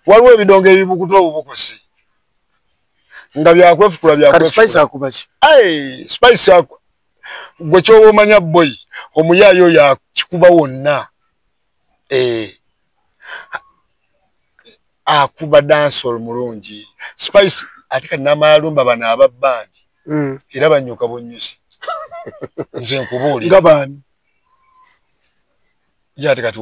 waliwo ebidongo ebibukutu obubukusi nga byakwefukula kati spice akubaki spice gwe kyoba omanya boy omuyaayo yakikuba wonna akuba dancehall mulungi spice ate kati n'amayalumba bano ababbandi era banyuka bunnyusi nze nkubuulira nga baani yate kati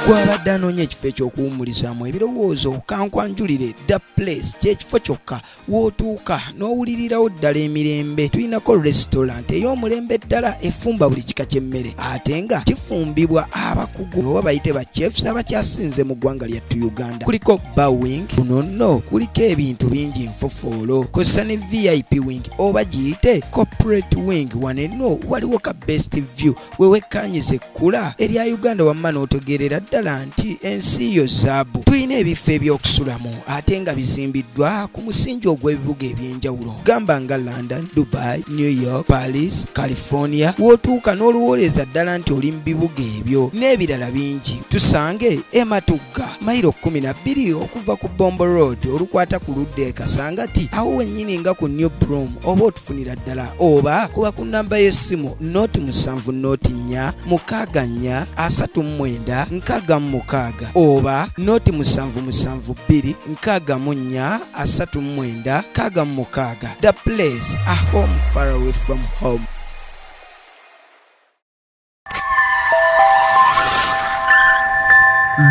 gwabadde anoonya ekifo ekyokuwumulizamu ebirowoozo kankwanjulire The Place kyekifo kyokka wootuuka n'owulirirawo ddala emirembe. Tulinako restaurant ey'omulembe ddala efumba buli kika ky'emmere ate nga kifumbibwa abakugu oba bayite ba chefs abakyasinze mu ggwanga lyattu Uganda. Kuliko bar wing, kuno nno kuliko ebintu bingi nfofoolo, kozesa ne VIP wing oba giyite corporate wing. Wano enno waliwo ka best view wewekkaanyiza ekkula erya Uganda wamma n'otegeerera ddala nti ensi yo zaabu. Tulina ebifo eby'okusulamu ate nga bizimbiddwa ku musingi ogw'ebibuga eby'enjawulo gamba nga London, Dubai, New York, Paris, California. Wootuuka n'oluwooleza ddala nti oli mu bibuga ebyo n'ebirala bingi. Tusange Matugga mayiro 12 okuva ku Bombo Road olukwata ku ludda e Kasangati awo wennyini nga ku New Broom, oba otufunira ddala oba kuba ku nnamba y'essimu noti 7 noti 4 6 4 39 oba noti 772 64 39 66. The Place, a home far away from home.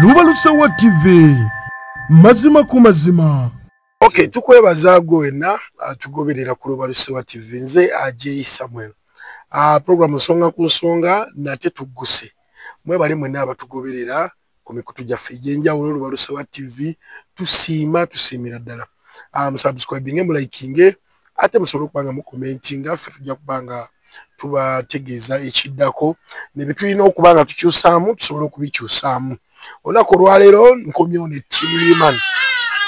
Lubalusewa TV mazima ku mazima. Okay, tukwebaza gwena tugoberera ku Lubalusewa TV. Nze Ajay Samuel. Program Nsonga ku Nsonga nate tuguse. Mwebale mwena abatugoberera ku mikutu gyaffe egy'enjawulo Lubalusewa TV. Tusiimira ddala. Subscribing mu liking ate musobola okubanga mu commenting affe tujja kubanga tubategeeza ekiddako ne bitulina okubanga tukyusaamu tusobola okubikyusaamu. Olunaku olwaleero nkomyewo ne Tiliman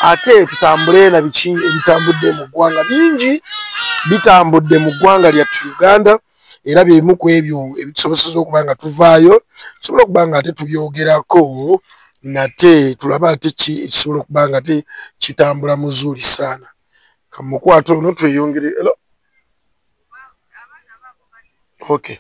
ate tutambule na biki ebitambudde mu ggwanga bingi bitambudde mu ggwanga lyattu Uganda era byebimu ku ebyo ebitusobozesa okubanga tuvaayo tusobola okubanga ate tubyogerako nate tulaba ate ekisobola okubanga ate kitambula muzuuli saana. Kamukwata ono tweyongere. Okay.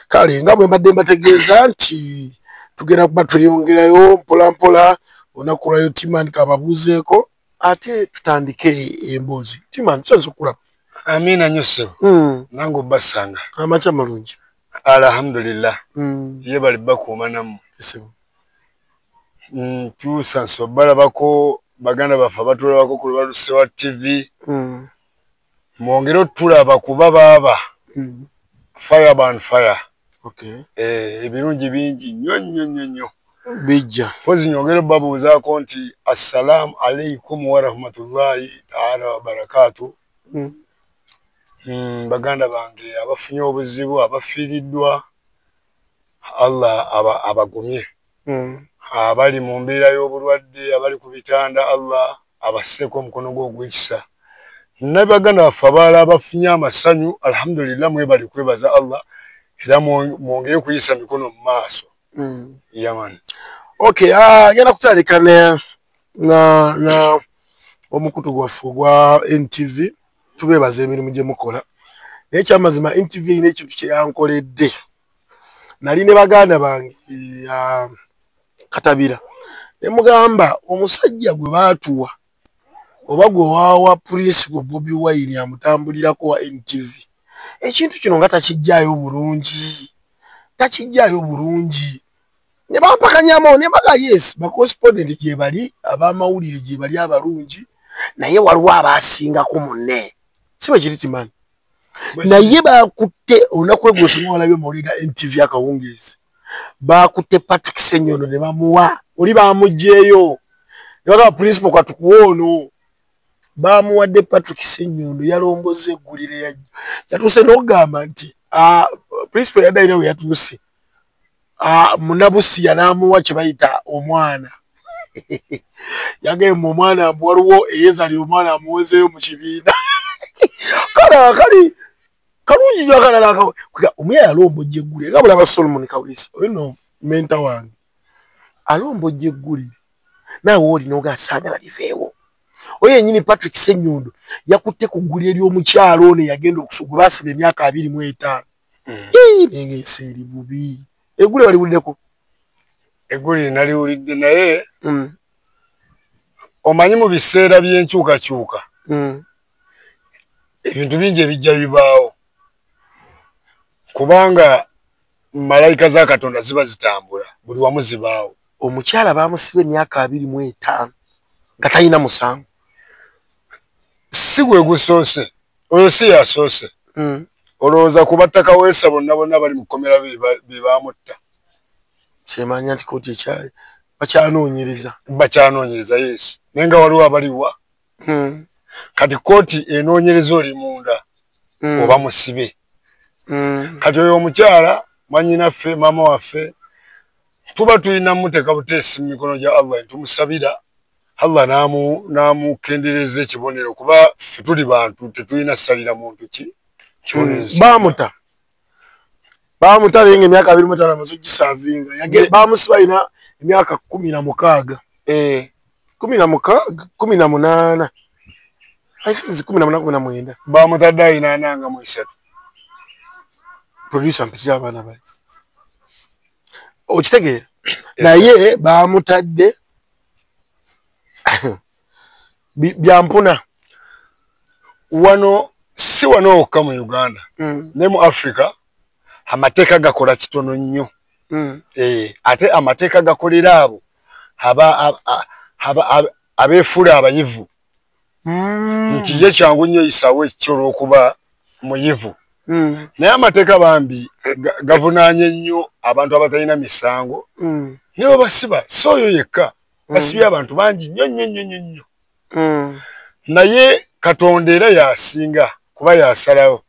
Kale nga bwe mbadde mbategeeza nti tugenda kuba tweyongerayo mpola mpola olunaku lwayo Timan kababuuzeeko ate tutandike emboozi. Timan tusanze okulaba. Amina nyose. Nange obbasanga. Amakya malungi. Alhamdulillah. Yebali bakuuma nammwe. Tusanze obalabako baganda baffe batulabako ku Lubalusewa TV. Mwongere otulaba kuba baaba. Fire burn fire. Okay. Ebirungi bingi nnyo. Bijja. Pozi nyongere babuuzaako nti assalamu alaikum wa rahmatullahi ta'ala wa barakatuh. Baganda bange abafunye obuzibu abafiiriddwa Allah abagumye. Abali mu mbeera y'obulwadde abali ku bitanda Allah abasseeko omukono gwe ogw'ekisa. Nabaganda baffe abalala abafunye amasanyu alhamdulillah mwebali kwebaza Allah era mwongere kuyisa mikono mu maaso. Yaman. Okay, ngenda kutandika na omukutu gwaffe ogwa NTV tubeebaza emirimu gye mukola. Naye kyamazima NTV erina ekintu kye yankoledde. Nali ne baganda bange Katabira ne mugamba omusajja gwe baatuwa oba gwe waawa Principal Bobi Wine amutambulirako wa NTV ekintu kino nga takijjaayo bulungi. Ne bampakanyamo ne baga yes ba correspondent gye bali abamawulire gye bali abalungi naye waliwo abaasingako munne si bwe kiri Timan. Naye bakutte olunaku lw'egwosinga walabye mawulire ga NTV akawungeezi bakutte Patrick Ssenyondo ne bamuwa oli bamugjeeyo ne bagamba Principal katukuwa ono bamuwadde Patrick Ssenyondo yalomboza eggulire yatuuse n'okugamba nti Principal yaddayo we yatuuse Munabusi yanamuwa kye bayita omwana yagamba omwana waliwo eyezali omwana amuwezeeyo mu kibiina kali kalungi nnyo akalala omuyala yalombojja eggulire nga bulaba Solomon Kaweesa oyo no menta wange alombo jegguli nawe oli noga sagala liveewo oye nyini Patrick Senyundo yakutte kuguli eri omukyalo ono yagenda okusugula basibe emyaka 25 nenge seri bubi eguli wali wuddeko eguli nali ulidde naye omanyi mu biseera by'enkyukakyuka ebintu bingi ebijja bibaawo kubanga malayika za Katonda ziba zitambula buli wamu zibaawo. Omukyala bamusiba emyaka 25 nga talina musango. Si gwe gusoose oyo si yasoose olowooza kubattaka weesa bonna bali mu kkomera be baamutta. Kyemanya nti kooti ekyayi bakyanoonyereza yes naye nga waliwo abaliwa kati kooti enoonyereza oli munda oba musibe kati oyo omukyala mwanyinaffe maama waffe tuba tulina muteeka buteesi mu mikono gya Allah tumusabira Allah namukendereza ekibonero kuba ffe tuli bantu tetulina salira muntu bamuta lenga emyaka 25 amaze gisavinga bamusiba ina emyaka 16 18 I think it's 18 bamutadde ina nanga mu 3 producer mpitira abana bali okitegeera naye bamutadde byampuna wano si wano okka mu Uganda ne mu Africa amateeka gakola kitono nnyo ate amateeka gakolera abo abeefuula abayivu nti ye kyangu nnyo yisaawo ekikyola okuba muyivu naye amateeka bambi gavunaanye nnyo abantu abatalina misango nibo basiba si oyo yekka basibye abantu bangi nnyo naye Katonda era yasinga kuba yasalawo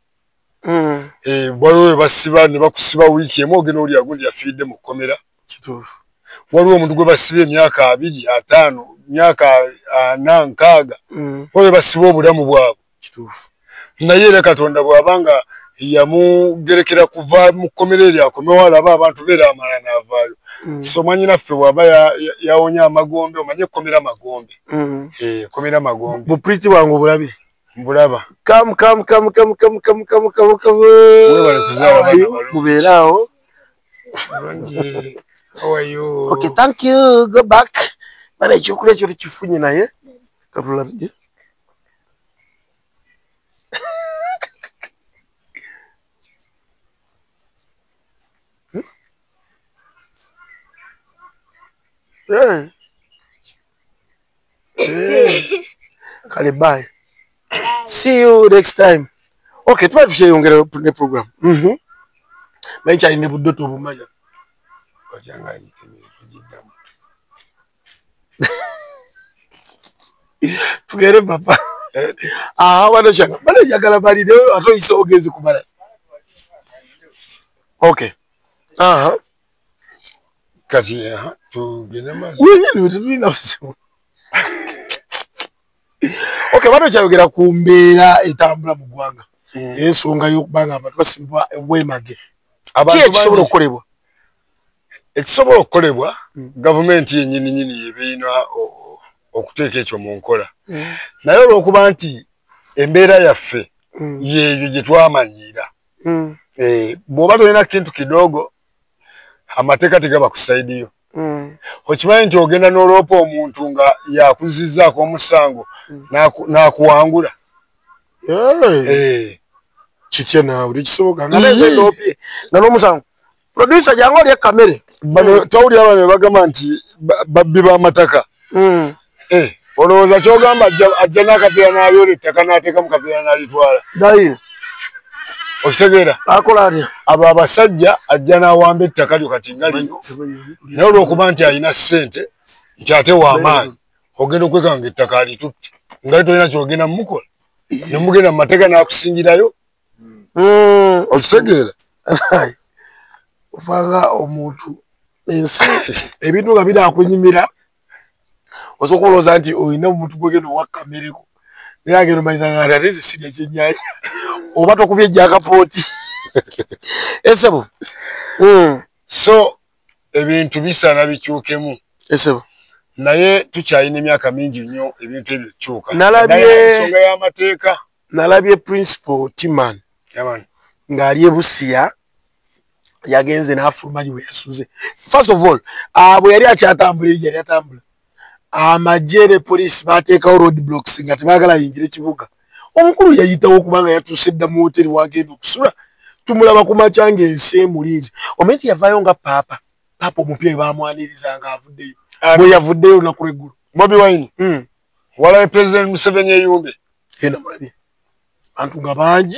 waliwo basiba ne bakusiba wiiki emu ogenda oli agundi yafiiridde mu kkomera waliwo omuntu gwe basibye emyaka 2 5 myaka 4 6 oyo basiba obulamu bwabwe naye era Katonda bw'abanga yamugerekera kuva mu kkomera eryo akomewo alaba abantu beera amala n'avaayo so manyi naffe bw'aba yawonya amagombe omanye kkomera magombe kkomera magombe bupriti wange obulabe mbulaba come mubeeraawo okay thank you go back bana ekyokulya ekyo tukifunye naye katulabye kale bye see you next time okay tuba tusheyongera ne program naye kyali ne buddoto obumanya tugere papa wano kyanga bana njagala balide ate oyise ogezi kumala okay kati tugende maaso wenyini tulina buzibu okay bano kyayogera ku mbeera etambula mu ggwanga ensonga y'okubanga abantu basibibwa obwemage ki ekisobola okukolebwa ekisobola okukolebwa gavumenti yennyini yebeina okuteeka ekyo mu nkola naye olw'okuba nti embeera yaffe yeeyo gye twamanyiira bw'oba tolina kintu kidogo amateeka tegaba kusaidiyo okimanyi nti ogenda n'oloopa omuntu nga yakuzizzaako omusango n'akuwangula kitye naawe tekisoboka nga nezeloopye nga n'omusango producer jangu oli ekamere bano tawulira abana ne bagamba nti babbi b'amataka olowooza kyogamba ajja n'akaveera n'ayoola ettaka n'ateeka mu kaveera n'alitwala okitegeera akola atya abo abasajja ajja n'awamba ettaka lyo kati nga lino naye olw'okuba nti alina ssente nti ate w'amaanyi ogenda okwekanga ettaka alitutte nga tolina kyogenda mumukola ne mugenda mu mateeka n'akusingirayo okitegeera ofanga omuntu ensi ebintu nga binaakunyumira osooka olowooza nti olina omuntu gwegenda owakkamereko naye agenda omanyiza nga ate zisirya ekyennyanja oba tokubye ejjakapooti esebo so ebintu bisaana bikyukemu Esebo. Naye tukyalina emyaka mingi nnyo ebintu ebyo kyuka. Nalabye ensonga y'amateeka. Nalabye principal Timan. Yaman. Ng'ali Busia yagenze n'afuluma we yasuze. First of all, bwe yali akyatambula yali atambula. Amajere police bateekawo road blocks nga tebaagala yingira ekibuga. Omukulu yayitawo kubanga yatuuse dda mu hoteri wagenda okusula. Tumulaba ku makyanga ensi emulinzi. Omenti yavaayo nga paapa omupya baamwaniriza nga avuddeyo. Bwe yavuddeyo olunaku lw'eggulu. Bobi Wine. Walabe President Museveni eyumbe. Ena mulabye. Bantu nga bangi.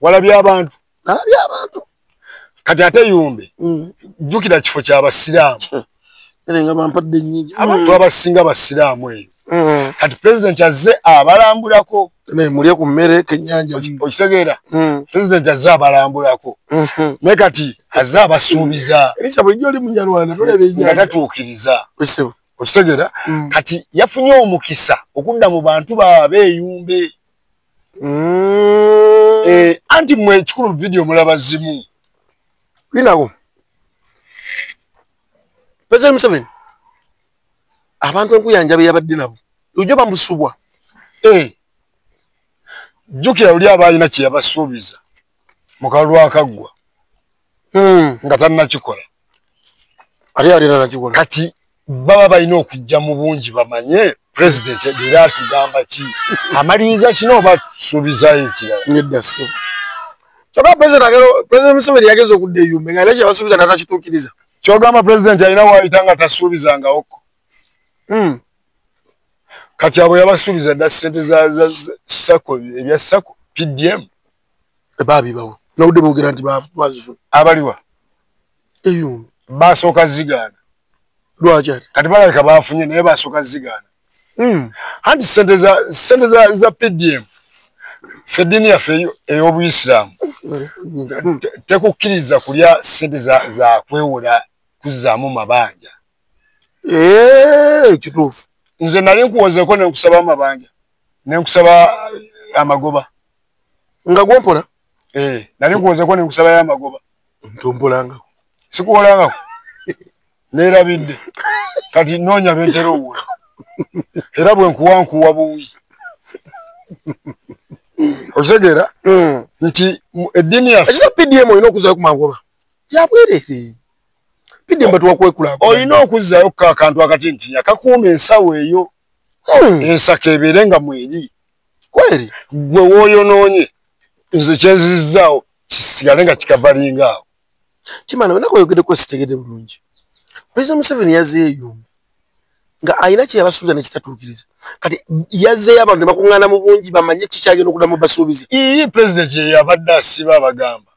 Walabye abantu. Nalabye abantu. Kati ate yumbe. Jjukira kifo ky'abasiraamu. Nga bampadde nnyingi. Abantu abasinga basiraamu eyo. Kati president azze abalambulako. Mulye ku mmere kennyanja. Okitegeera? President azze abalambulako. Naye kati azze abasuubiza. Erisha bulijjo oli munyarwanda tolaba ennyanja. Nga tatuukiriza. Esebo. Okitegeera? Kati yafunye omukisa okudda mu bantu b'abeeyumbe. Anti mwe ekikulu video mulaba zimu. Binago. President Museveni. Abantu enkuyanja be yabadde nabo. Ujjo bamusubwa. Jjukira oli abalina kye yabasuubiza mu kalulu akaggwa. Nga tannakikola. Ali alina nakikola. Kati baba balina okujja mu bungi bamanye president era atugamba ki. Amaliriza kino oba tusuubizayo ekirala. Nedda so. Kyokka President Museveni yageza okudda eyumbe nga nekye basuubiza natakituukiriza. Kyogamba president alina waayita nga tasuubizangawoko. Kati abo yabasuubiza dda ssente za sako ebya sako PDM. Baabibawo. Nawudde boogera nti bazifuna. Abaliwa. Eyumbe. Basooka zigaana. Lwaki ati? Kati balabika baafunye naye basooka zigaana. Anti ssente za PDM. Fedini yaffe ey'Obuyisiraamu. Tekukkiriza kulya ssente za kwewola kuzzaamu mabanja. Kituufu. Nze nali nkuwozeeko ne nkusaba amabanja. Ne nkusaba amagoba. Nga gwompola? Nali nkuwozeeko ne nkusaba amagoba. Ntombolangako. Sikuwolangako. Neerabidde. Kati noonya bentera owuula. Era bwe nkuwa buwi. Osegeera? Nti eddiini yaffe. Ekisa PDM olina okuzaayo ku magoba. Yabwerere. PDM batuwakwekulaako. Olina okuzzaayo ku akantu akati nti akakuuma ensawo eyo. Ensaka ebeere nga mweri. Kweri? Gwe wooyonoonye. Nze kyenzizzaawo kisigale nga kikavalinga awo. Kimana wenako oyogeddeko sitegedde bulungi. President Museveni yazzeeyo eyumbe. Nga alina kye yabasuubiza ne kitatuukiriza. Kati yazzeeyo abantu ne bakuŋŋaana mu bungi bamanye kikyagenda okuddamu basuubiza. Iyi president ye yabadde asiba abagamba.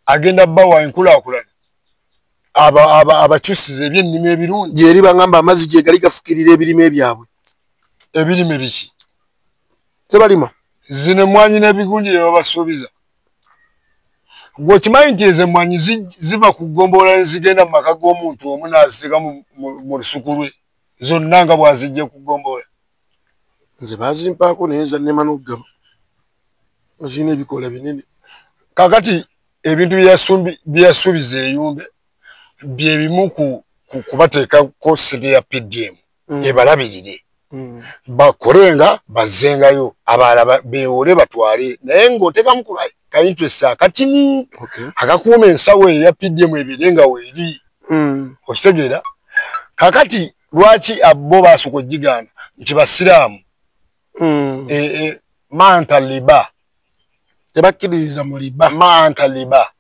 Agenda bawa enkulaakulana. Abakyusiza ebyennima ebirungi. Gyeri bangamba amazzi gye gali gafukirira ebirime byabwe. Ebirime biki? Tebalima. Zino emmwanyi n'ebigundi bye babasuubiza. Gwe okimanyi nti ezo emmwanyi ziva ku ggombolola ne zigenda mu maka g'omuntu omu n'aziteeka mu lusuku lwe. Zonna nga bw'azijja ku ggombolola. Nze baazimpaako naye nza nnema n'oggama. Bazirina ebikoola binene. Kaakati ebintu bye yasuubiza eyumbe bye bimu kubateekako ssente ya PDM. Ebalabirire. Bakolenga bazzengayo abalala beewole batwale naye ng'oteekamu ka interest akatini akakuuma ensawo eya PDM ebeere nga weeri. Okitegeera? Kaakati lwaki abo baasooka ogigaana nti basiraamu manta liba tebakkiririza mu liba manta liba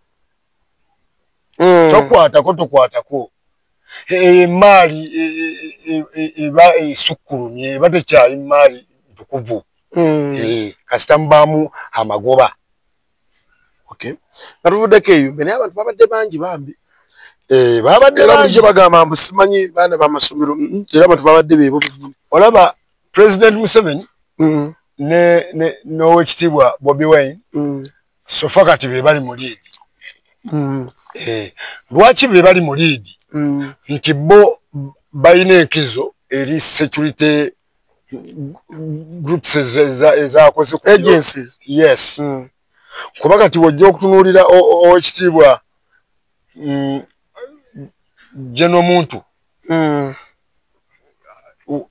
tokwatako emaali eba esukkulumye eba tekyali maali ntukuvu kasita mubaamu amagoba. Nga tuvuddeko eyumbe naye abantu babadde bangi bambi. Babadde bulijjo bagamba mbu simanyi baana b'amasomero era abantu babadde beebo bennyini. Olaba President Museveni n'owekitiibwa Bobi Wine sofa kati be bali mu liidi. Lwaki be bali mu liidi? Nti bo balina enkizo eri security groups ezakoze ku agencies. Yes. Kuba kati wajja okutunuulira owekitiibwa General Muntu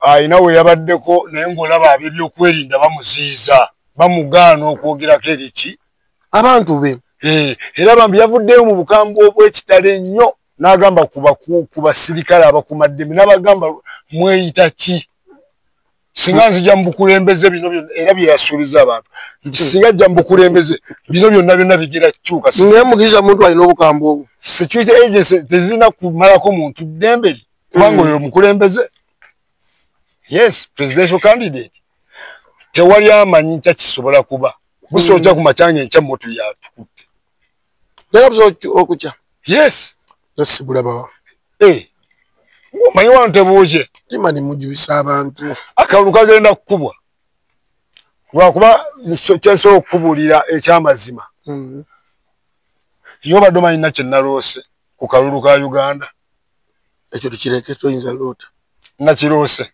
ayina we yabaddeko naye ng'olaba ab'ebyokwerinda bamuziiza bamugaana okwogerako eriki abantu be era bambi yavuddeyo mu bukambwe obw'ekitale nnyo n'agamba ku basirikale abakumaddemi n'abagamba mweyita ki singa nzija mu bukulembeze bino byonna era bye yasuubiza abantu nti singa ajja mu bukulembeze bino byonna bigira kikyuka naye mukiriza muntu alina obukambwe obwo security agency tezirina kumalako muntu ddembe kubanga oyo omukulembeze yes presidential candidate tewali amanyi nkya kisobola kuba busoja ku makyanga enkya moto yatukutte naye busoja okukya yes nasibulabawa omanyi wano tebuuje kimani mujubisa abantu akalulu kagenda kukubwa lwakuba kyensobola okukubuulira ekyamazima yo badde omanyi nakye naloose ku kalulu ka Uganda ekyo tukireke toyinza loota nakiroose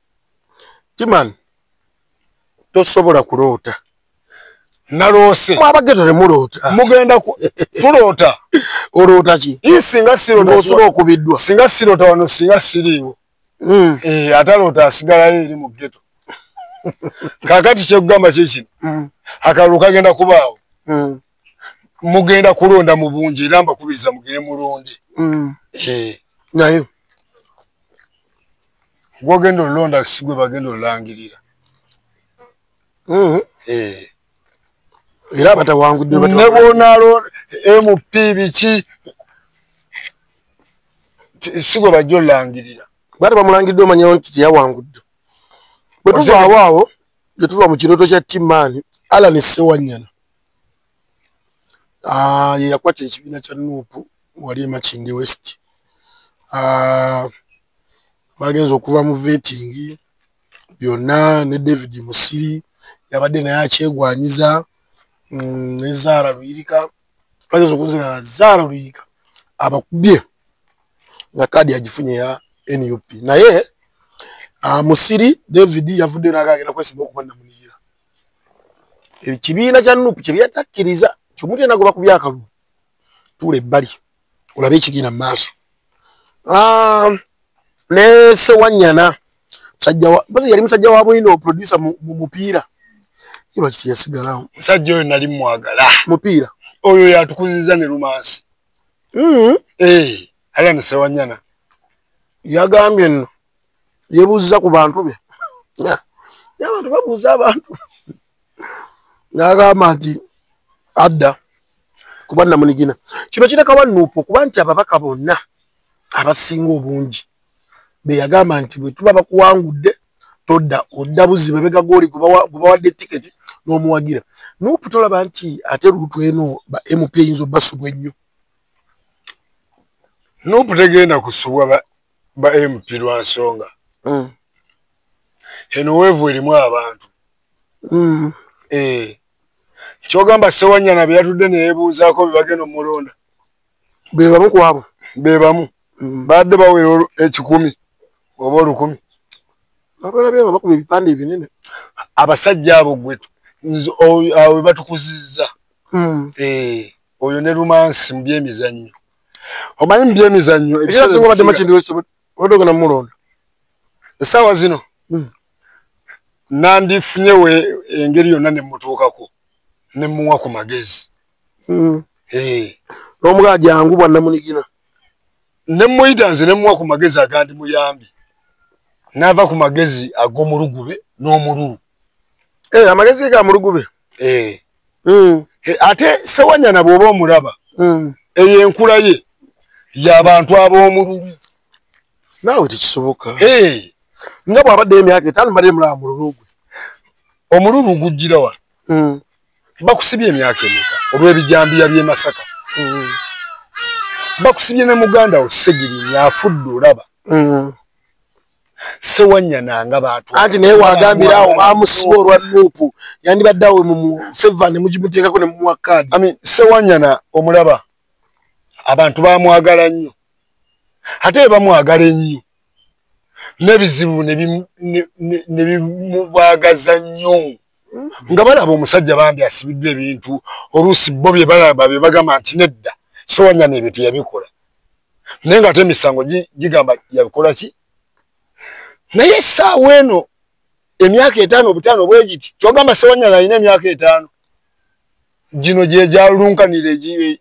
kimani tosobola kuloota naloose mwabageto temuloota mugenda tuloota oloota ki singa siroota osobola okubiddwa singa siroota wano singa siriiwo ataloota asigalayo eri mu ggeto kakati kyekugamba kikino akalulu kagenda kubaawo mugenda kulonda mu bungi era mbakubiriza mugire mulonde naye gwogenda olulonda sigwe bagenda olulangirira era batawangudde ne bonaalo MP biki sigwe bajja olulangirira bati bamulangidde omanyawo nti teyawangudde bwe tuvaawo awo gye tuva mu kirooto kya Timani Alan Sewanyana ye yakwata ekibiina kya Nuupu wali Makindye West bagenza okuva mu vetting byonna ne David Musiri yabadde naye akyegwanyiza ne Zaara Luyirika bagenza okuzinga Zaara Luyirika abakubye nga kadi agifunye ya NUP naye Musiri David yavudde n'agenda kwesimba okuba namuniyira ekibiina kya Nuupu kye byatakkiriza kyomuti nagoba ku byakalulu tuula ebbali olabe ekigenda mu maaso ne Sewanyana yali musajja wa bwino producer mu mupiira kirwa kiti yasigalawo musajja oyo nali mwagala mupiira oyo yatukuziza ne Rumansi Alan Sewanyana yagambye nno yebuuziza ku bantu be abantu babuuza abantu n'agamba nti adda kuba namunigina kino kirekawa Nuupu okuba nti ababaka bonna abasinga obungi be yagamba nti bwe tuba bakuwangudde todda odda buzibe bega goli gubawadde tiketi n'omuwagira Nuupu tolaba nti ate luutu eno ba MP eyinza obbasubwa ennyo Nuupu tegenda kusubwa ba MP lwa nsonga eno weevu erimu abantu kyogamba Sewanyana be yatudde ne yeebuuzaako be bagenda omulonda be bamu ku abo be bamu badde bawera 1,000 oba 1,000 abalabye nga bakuba ebipande ebinene abasajja abo gwe awe batukuzizza oyo ne Rumansi mu byemizannyo omanyi mu byemizannyo ebisinga badde Makindye odogana mulonda essaawa zino nandifunye we engeri yonna ne mutuukako ne muwa ku magezi n'omugaa jangu bwa namunigina ne muyita nze ne muwa ku magezi agandi muyambi n'ava ku magezi ag'omulugube n'omululu amagezi ga mulugube ate Sewanyana bw'oba omulaba eyo enkula ye y'abantu ab'omululu naawe tekisoboka nga bw'abadde emyaka 5 mbadde mulaba mululu gwe omululu gujjira wano bakusibye emyaka emeka olw'ebijambiya by'e Masaka bakusibye ne muganda wo Segiri yafudde olaba Sewanyana nga bantu anti naye wagambira awo bamusiba olwa Nuupu yandibadde awo mu favor ne mugimuteekako ne mumuwa kaadi Sewanyana omulaba abantu bamwagala nnyo ate bamwagala ennyo n'ebizibu ne bimubagaza nnyo nga balaba omusajja bambi asibiddwa ebintu oluusi bo bye balaba bye bagamba nti nedda Sewanyana ebyo teyabikola naye nga ate emisango gigamba yabikola ki naye saawa eno emyaka 5 butano bwegiti kyogamba Ssewanyana alina emyaka 5 gino gye gyalunkanira egibe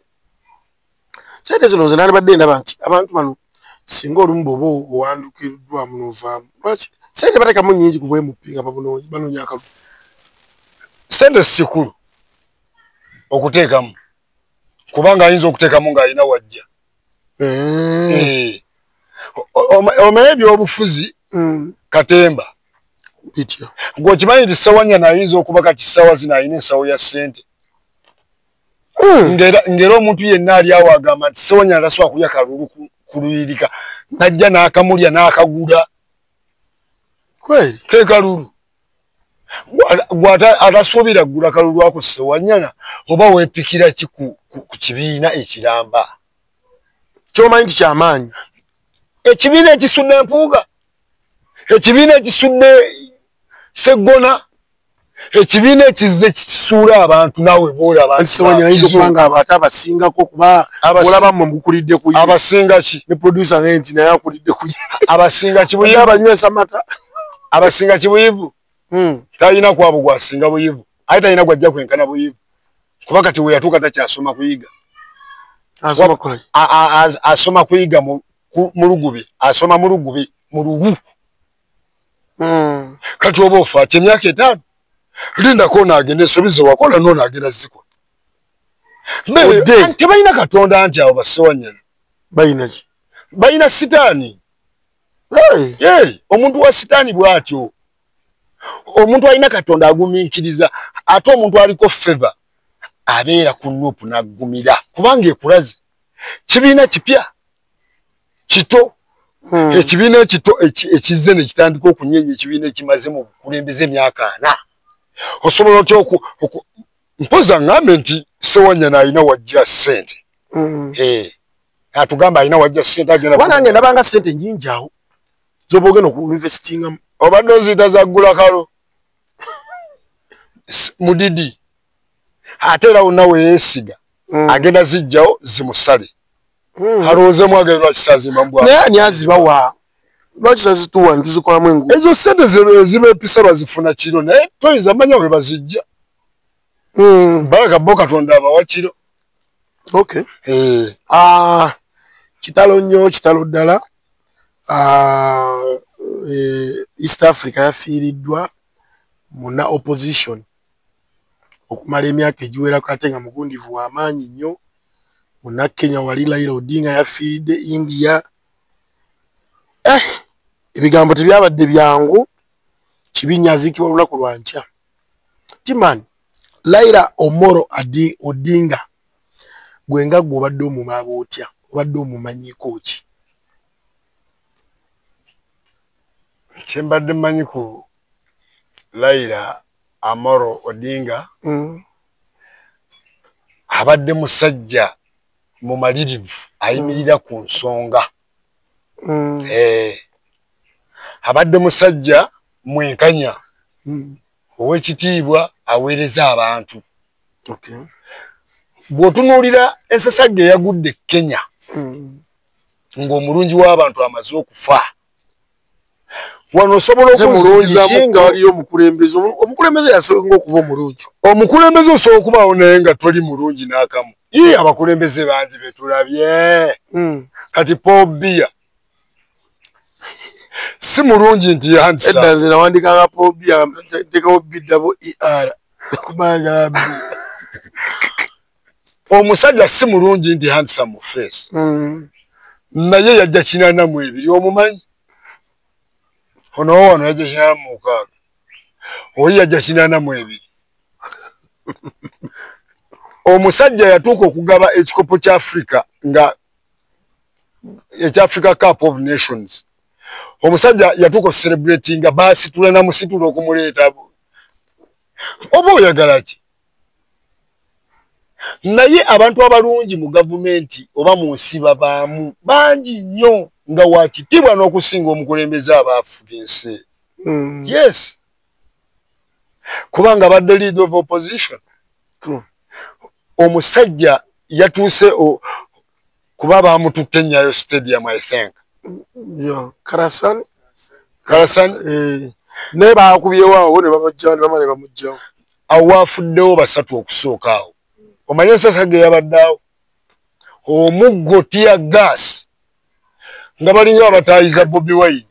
sente zino nze nalibadde ndaba nti abantu bano singa olumu bwoba owandukiddwa munovaamu lwaki sente batekamu nnyingi ku bwemupi nga banoonya akalulu sente sikulu okuteekamu kubanga ayinza okuteekamu ng'alina wajja omanyi ebyobufuzi katemba bityo ng'okimanyi nti Ssewanyana ayinza okuba kati ssaawa zino alina ensawo ya ssente ngera omuntu yenna ali awo agamba nti Ssewanyana tasobola kulya kalulu kuluyirika najja n'akamulya n'akagula kweli ke kalulu gwata atasuubira kugula kalulu ako Ssewanyana oba weepikira ki ku kibiina ekiramba ky'omanyi nti kyamaanyi ekibiina ekisudde empuuga ekibiina ekisudde Sseggona ekibiina ekizze kisuula abantu naawe boolaba nti Ssewanyana ayinza okuba nga abantu abasingako kuba olaba mmwe mukulidde ku ye abasinga ki ne producer naye nti naye akulidde ku ye abasinga kibuyivu abanywesa mata abasinga kibuyivu talina kwabo gwasinga buyivu ate talina gwajja kwenkana buyivu kuba kati we yatuuka takyasoma kuyiga asoma kuyiga mu lugubi asoma mu lugubi mu lubu kati oba ofa ati emyaka 5 lindako naagenda ensobi ze wakola noonaagenda zikola tebalina katonda anti abo Bassewanyana balina sitaani omuntu wa sitaani bw'atyo omuntu alina katonda agumiikiriza ate omuntu aliko feva abeera ku nuupu n'aggumira kubanga ekulaze kibiina kipya kito ekibiina ekito ekizze ne kitandika okunyenya ekibiina ekimaze mu bukulembeze emyaka 4 osobola otya mpoza ngambe nti Ssewanyana alina wajja ssente atugamba alina wajja ssente agenda ndabanga ssente nyingi awo zoba ogenda okuinvestingamu obadde oziyita zaggula kalo mudidi ate era wonna weyeesiga agenda zijjawo zimusale alowoozemu agenda lwakisazimba mbwa naye ani azibawa lwaki sazituwa ntuzikolamu enguudo ezo ssente ezibeepisa bazifuna kiro naye toyinza manya we bazijja balaka bo katonda abawa kiro kitalo nnyo kitalo ddala East Africa yafiiriddwa muna opposition okumala emyaka egiwerako ate nga mugundivu w'amaanyi nnyo muna Kenya wali Raila Odinga yafiiridde India ebigambo tebyabadde byangu kibinyaziikibwa olunaku lwa nkya timani Raila Omolo Odinga gwe nga gwe obadde omumaba otya obadde omumanyiiko ki kyembadde mmanyi ku Raila Amolo Odinga abadde musajja mumalirivu ayimirira ku nsonga abadde musajja mwenkanya ow'ekitiibwa aweereza abantu bw'otunuulira ensasagge eyagudde Kenya ng'omulungi w'abantu amaze okufa wano osobola okuzikiriza waliyo omukulembeze yasobola okuba omulungi omukulembeze osobola okubaawo naye nga toli mulungi n'akamu abakulembeze bangi betulabye kati Paul Biya si mulungi nti edda nze nawandikanga Paul Biya tekawo BWER kubanja omusajja si mulungi nti handsome mu face naye yajja 82 omumanyi ono wano yajja 86 oyi yajja 82 omusajja yatuuka okugaba ekikopo kya Africa nga Africa Cup of Nations omusajja yatuuka celebrating baasitula na musitula okumuleeta oba oyagala ki naye abantu abalungi mu gavumenti oba mu nsi babaamu bangi nnyo nga wakitiibwa n'okusinga omukulembeze abaafuga ensi yes kubanga badde leader of opposition omusajja yatuuse kuba baamututte Nyayo Stadium I think Kalasani ne baakubyewo awo ne babajjawo ne bamale bamugjawo awafuddewo basatu okusooka awo omanye ensasa ge yabaddaawo omuggo tia gas nga balinga abataayiza Bobi Wine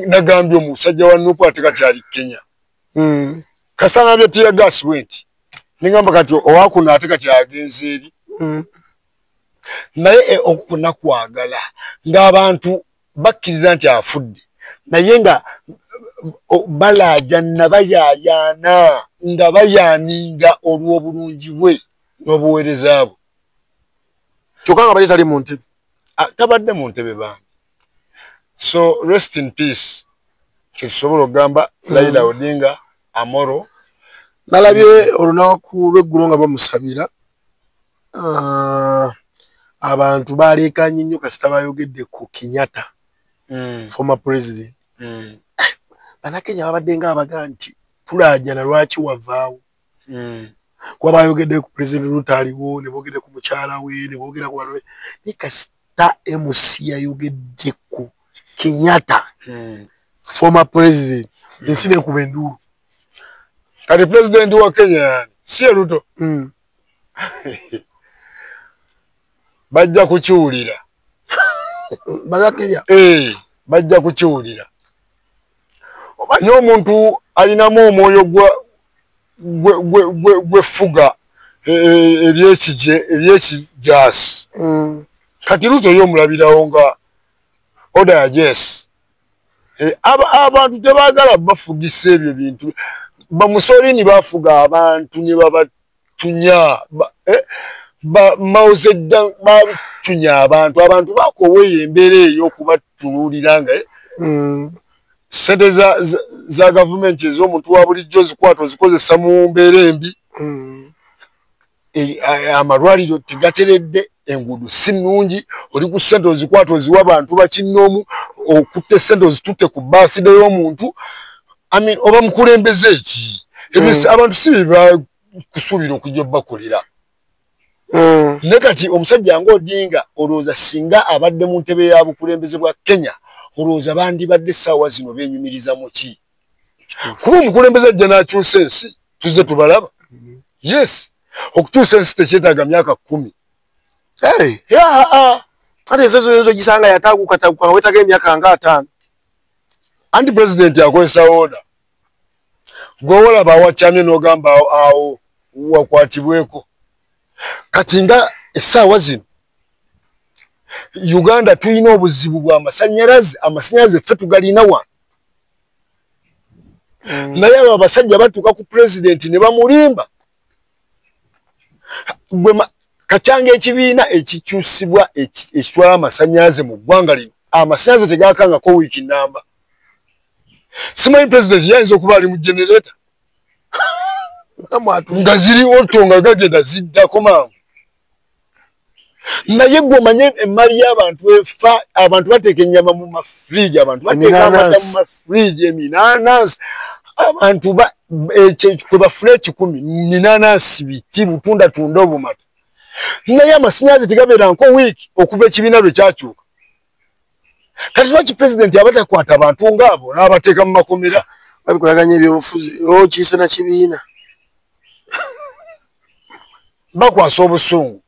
nagambye omusajja wa Nuupu ate kati ali Kenya kasana bya tia gas bwenti ningamba kati owakuno ate kati agenze eri naye okukuna kwagala ng'abantu bakkiriza nti afudde naye nga balaaja nabayayaana nga bayaaninga olw'obulungi bwe n'obuweereza bwe kyokka nga bali tali mu ntebe tabadde mu ntebe bange so rest in peace kyetusobola okugamba Raila Odinga Amoro nalabye olunaku lw'eggulo nga bamusabira abantu baleekaanye nnyo kasita bayogedde ku Kenyatta former president Bannakenya babadde nga abaga nti tulaajana lwaki wavaawo kuba bayogedde ku president Ruto aliwo ne boogedde ku mukyala we ne boogera ku bantu ne kasita MC yayogedde ku Kenyatta former president ensi n'ekuba enduulu kati president wa Kenya si Ruto bajja kukiwulira Bannakenya bajja kukiwulira omanye omuntu alinamu omwoyo gwefuga eryekijasi kati Ruto y'omulabirawo nga oda ya jesi abantu tebaagala bafugisa ebyo bintu bamusolini bafuga abantu ne babatunya Mao Zedong batunya abantu bakoweyo embeera eyo okubatululira nga sente za gavumenti ez'omuntu wa bulijjo zikwata ozikozesa mu mbeera embi amalwaliro tegateredde enguudo si nnungi oli ku sente ozikwata oziwa abantu bakinnoomu okutte sente ozitutte ku baaside y'omuntu oba mukulembeze eki abantu si bakusuubira okujja bakolera ne kati omusajja nga Odinga olowooza singa abadde mu ntebe ya bukulembeze bwa Kenya olowooza bandibadde essaawa zino beenyumiriza mu ki kuba omukulembeze ajja n'akyusa ensi tuzze tubalaba yes okukyusa ensi tekyetaaga myaka 10 ate ensi zino gisanga yataaguka wetaaga emyaka nga 5 anti president akozesa order gwewolaba awakyamye n'ogamba awo wakwatibweko kati nga essaawa zino Uganda tulina obuzibu bwa amasanyalaze ffe tugalina wano naye abo abasajja batuuka ku president ne bamulimba kacyanga ekibiina ekikyusibwa ekitwala amasanyalaze mu ggwanga lino amasanyalaze tegakangako wiiki namba simanyi president yayinza okuba ali mu generator nga ziri oto nga gagenda ziddako mangu naye gwe omanye emmali y'abantu efa abantu bateeka ennyama mu mafriji abantu bateeka amata mu mafriji eminanasi abantu kwe bafula 10 minanasi biti butundatunda obumata naye amasannyalaze tegabeeranko wiiki okuva ekibiina lwe kyakyuka kati lwaki president abatakwata abantu ngaabo n'abateeka mu makomera babikolaganya ebyobufuzi olwokiise na kibiina bakwasa obusungu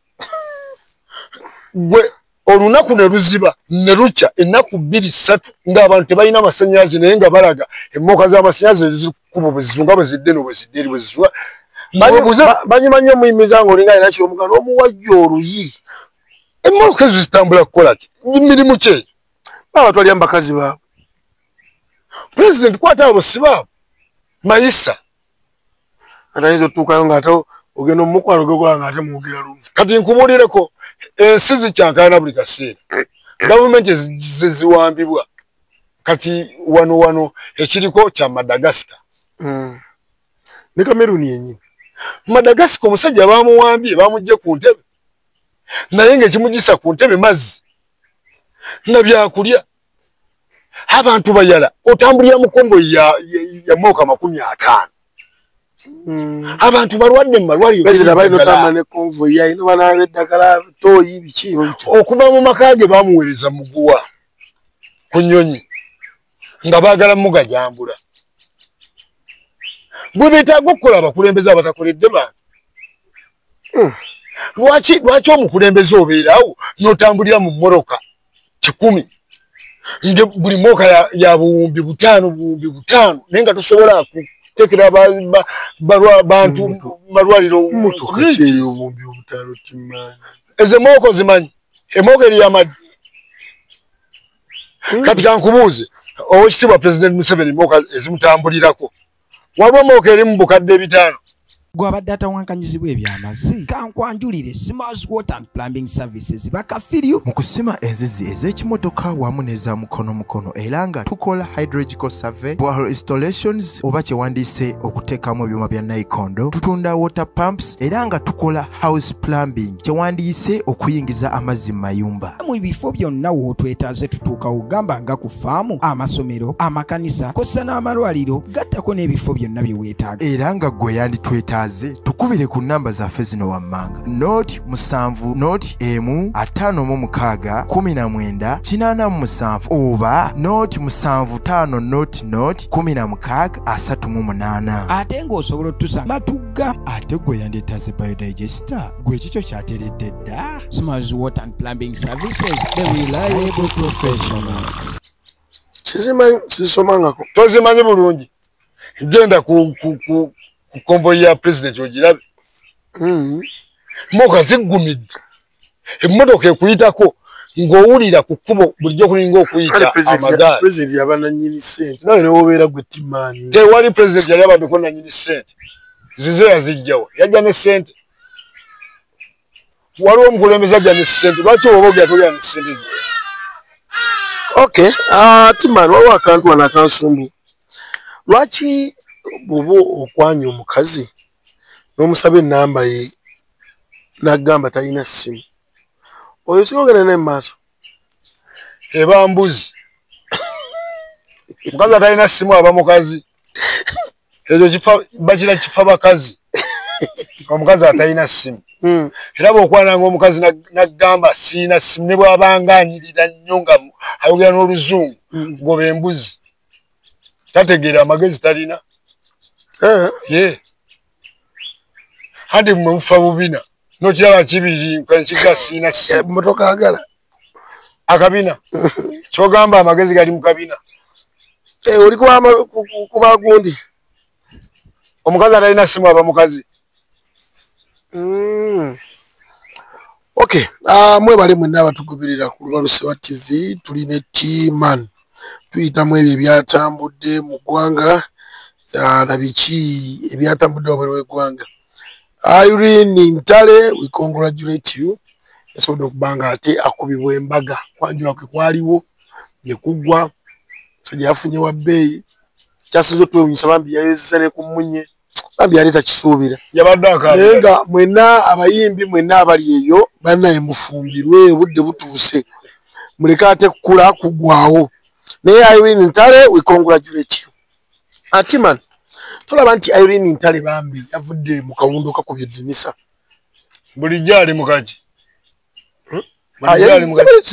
gwe olunaku ne luziba ne lukya ennaku 2-3 ng'abantu tebalina amasannyalaze naye nga balaga emmooka z'amasannyalaze zikuba bwe zizunga bwe zidde no bwe zidde eri bwe zizunga banyuma nnyo omuyimiza ng'olinga alina kiromugano omuwajja oluyi emmooka ezo zitambula kukola ki mirimu ki eyo baba twalya mu bakazi baabwe president kwata abo si baabo mayisa atayinza otuukayo ng'ate ogenda omukwalo gwekola ng'ate mwogera lumu kati nkubuulireko ensi zikyankalana buli kaseera gavumenti ziwambibwa kati wano ekiriko kya Madagascar ne Kameruni yennyini Madagascar omusajja bamuwambye bamugye ku ntebe naye ng'ekimugisa ku ntebe mazzi na byakulya abantu bayala otambulira mu konvoyi ya mooka 50 abantu balwadde mu malwaliro bazira balina otambula ne konvoyi yayina banaaba eddagala tooyi biki okuva mu maka ge bamuweereza muguwa ku nnyonyi nga baagala mugajambula bwe beetaaga okukola abakulembeze abatakoledde bantu lwaki omukulembeze obeerawo n'otambulira mu mmoroka 10 nge buli mwoka ya buwumbi 5 naye nga tosobola kutekera bantu malwaliro ezo mwoko zimanyi emwoka eri y'amaddi kati kankubuuze owekitiibwa President Museveni mwoka ezimutambulirako waliwo mwoka eri mu bukadde 5 gwabadde atawankanyizibwa ebyamazzi kankwanjulire Smarts Water and Plumbing Services bakafiriyo mu kusima enzizi ez'ekimotoka wamu n'eza mukono era nga tukola hydrological survey, borehole installations oba kyewandiise okuteekamu ebyuma bya nayikondo, tutunda water pumps era nga tukola house plumbing kyewandiise okuyingiza amazzi mu mayumba. mu bifo byonna wootwetaaze tutuuka ugamba nga ku faamu, amasomero, amakanisa kossa n'amalwaliro gattako n'ebifo byonna bye weetaaga. Era nga gwe yanditwetaaze tukubire ku namba zaffe zino wammanga noti 7 noti 1561987 oba noti 75 noti 1638 ate ng'osobola otusa Matugga. ate gwe yandeetaaze biodigester gwe kikyo kyateredde dda. Smarts Water and Plumbing Services, the reliable professionals. Sizisomangako. Tozimanyi bulungi genda ku konvoyi ya president ogirabe mmoka ziggumidde emmotoka ekuyitako ng'owulira ku kkubo bulijjo kulinga okuyita amagaali. President yaba nannyini ssente nawe ne wobeera gwe Timaani. Tewali president yali abaddeko nannyini ssente zize yazijjawa yajja ne ssente. Waliwo omukulembeze ajja ne ssente lwaki oba ogera tolya ne ssente zo? Okay, Timaani waliwo akantu wano akansumbu. Lwaki bw'oba okwanya omukazi n'omusaba ennamba ye n'agamba talina ssimu oyo si ogenda naye mu maaso? Eba mbuzi. Mukazi atalina ssimu aba mukazi. Ekyo bakira kifa bakazi. Omukazi atalina ssimu. Era bw'okwananga omukazi n'agamba siina ssimu ne bw'abanga anyirira nnyo nga ayogera n'oluzungu ngoba embuzi. Tategeera amagezi talina. Ye. Hadi mmufa bubina. Nokiraba kibiri kwenkiga siina ssimu. Motoka agala. Akabina. Kyogamba amagezi gali mu kabina. Oli kuba gundi. Omukazi atalina ssimu aba mukazi. Okay, mwebale mwenna abatugoberera ku Lubalusewa TV tuline T-Man. Tuyitamu ebyo ebyatambudde mu ggwanga na biki ebyatambudde wabweru w'eggwanga. Irene Ntale, we congratulate you. Yasobodde okubanga ate akubibwa embaga kwanjula kwe kwaliwo ne kuggwa sajja yafunye wa bbeeyi kyasinze otwewunyisa bambi yayozesa ne ku munye bambi yali takisuubira naye nga mwenna abayimbi mwenna abali eyo bannaye mufumbirwe obudde butuuse muleke ate kukula kuggwawo naye Irene Ntale, we congratulate you. Timan, tolaba nti Irene Ntale bambi yavudde mu kawundo kakubye Dinisa bulijjo ali mukaki yali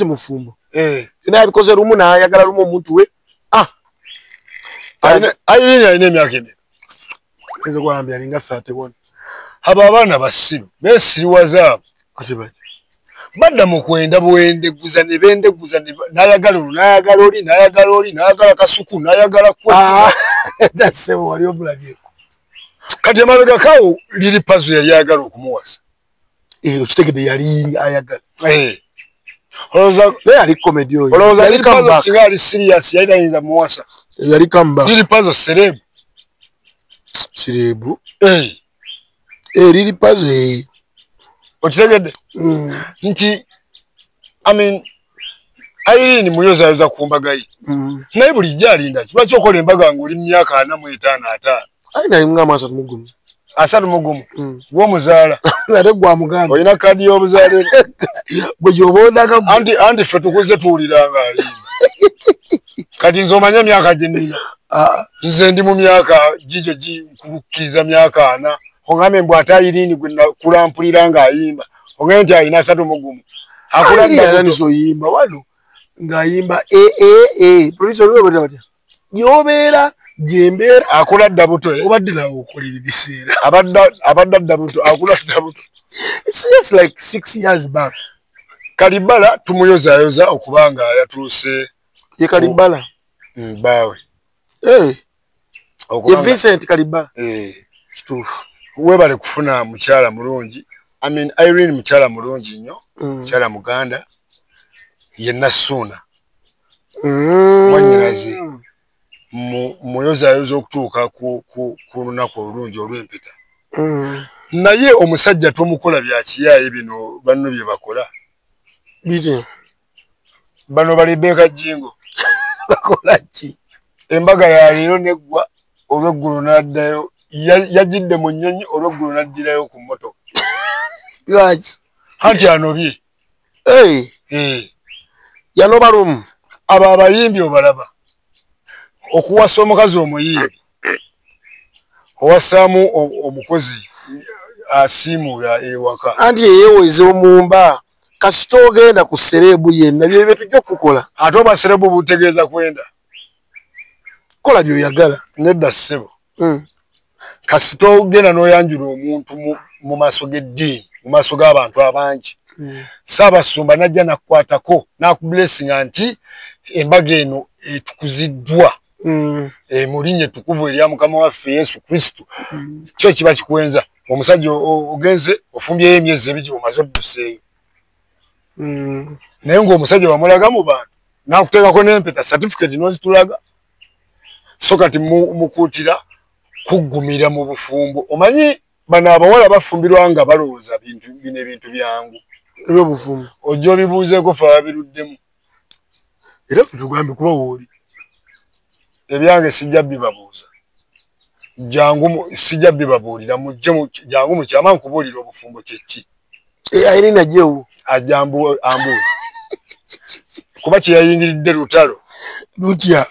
mufumbo naye abikoze lumu n'ayagala lumu omuntu we Irene alina emyaka emeka ezo gwambi alinga 31 abo abaana basiru beesiriwazaabo ate baki badda mu kwenda bwendeguza ne bendeguza n'ayagala olu n'ayagala oli n'ayagala kasuku n'ayagala dasebo wali omulabyeko kati emabega kawo liri pazo yali ayagala okumuwasa okitegedde yali ayagala naye ali komedi oyo olowooza liri pazo singa ali sirias yali tayinza muwasa yali kamba liri pazo serebu liri pazo okitegedde nti Irene muyozayoza ku mbaga ye naye bulijjo alinda ki lwaki okola embaga ng'oli mu myaka 45 ayina alimu ng'amaaso 31 31 gw'omuzaala ate gwa muganda olina kaadi y'obuzaale gwe gy'oba ondaga anti ffe tukuze tuwuliranga ayimba kati nze omanye emyaka gye nnina nze ndi mu myaka gigyo gikubukkiriza myaka 4 ongambe mbw ate Irene gwe nakulampulira ng'ayimba ongambe nti alina 31 akulaanisoyimba wano ng'ayimba producer olwebwetawatya yobeera gyembeera akola ddabuto obadde nawe okola ebibiseera abadda ddabuto akola ddabuto. It's just like 6 years back. Kalibala tumuyozayoza okubanga yatuuse Ye Kalibala bawe ye Vincent Kalibala kituufu webale kufuna mukyala mulungi. I mean Irene mukyala mulungi nnyo mukyala muganda yenna Ssuuna mwanyirazi muyozayoza okutuuka ku lunaku olulungi olw'empeta. Naye omusajja tomukola bya kiyaaye bino banno bye bakola bite bano balibeka jingo bakola ki embaga ya leero neggwa olw'eggulu n'addayo yajidde mu nnyonyi olw'eggulu n'addirayo ku mmotoka anti anobye yanoba lumu abo abayimbi obalaba okuwasa omukazi omuyimbi owasaamu omukozi asiimuula ewaka anti yeyewoze omumba kasita ogenda ku serebu yenna byo tujja okukola ate oba serebu butegeeza kwenda kola byoyagala nedda ssebo kasita ogenda n'oyanjula omuntu mu maaso g'eddiini mu maaso g'abantu abangi Ssaabasumba najja nakukwatako n'akublessinga nti embaga eno etukuziddwa mu linnya ettukuvu erya Mukama waffe Yesu Kristo kyo kiba kikwenza omusajja ogenze ofumbyeyo emyezi ebiri omaze odduseeyo naye ng'omusajja bamulaga mu bantu n'akuteekako n'empeta certificate n'ozitulaga so kati mukuutira kuggumira mu bufumbo. Omanyi bano abawala bafumbirwa nga balowooza bino ebintu byangu ebyobufumbo ojja obibuuzeeko fe ababiruddemu era tugambe kuba wooli ebyange sijja bibabuuza jangu sijja bibabuulira mujje jangu mukyama nkubuulira obufumbo kyeki Irene jewo ajambu ambuuza kuba kye yayingiridde lutalo lutya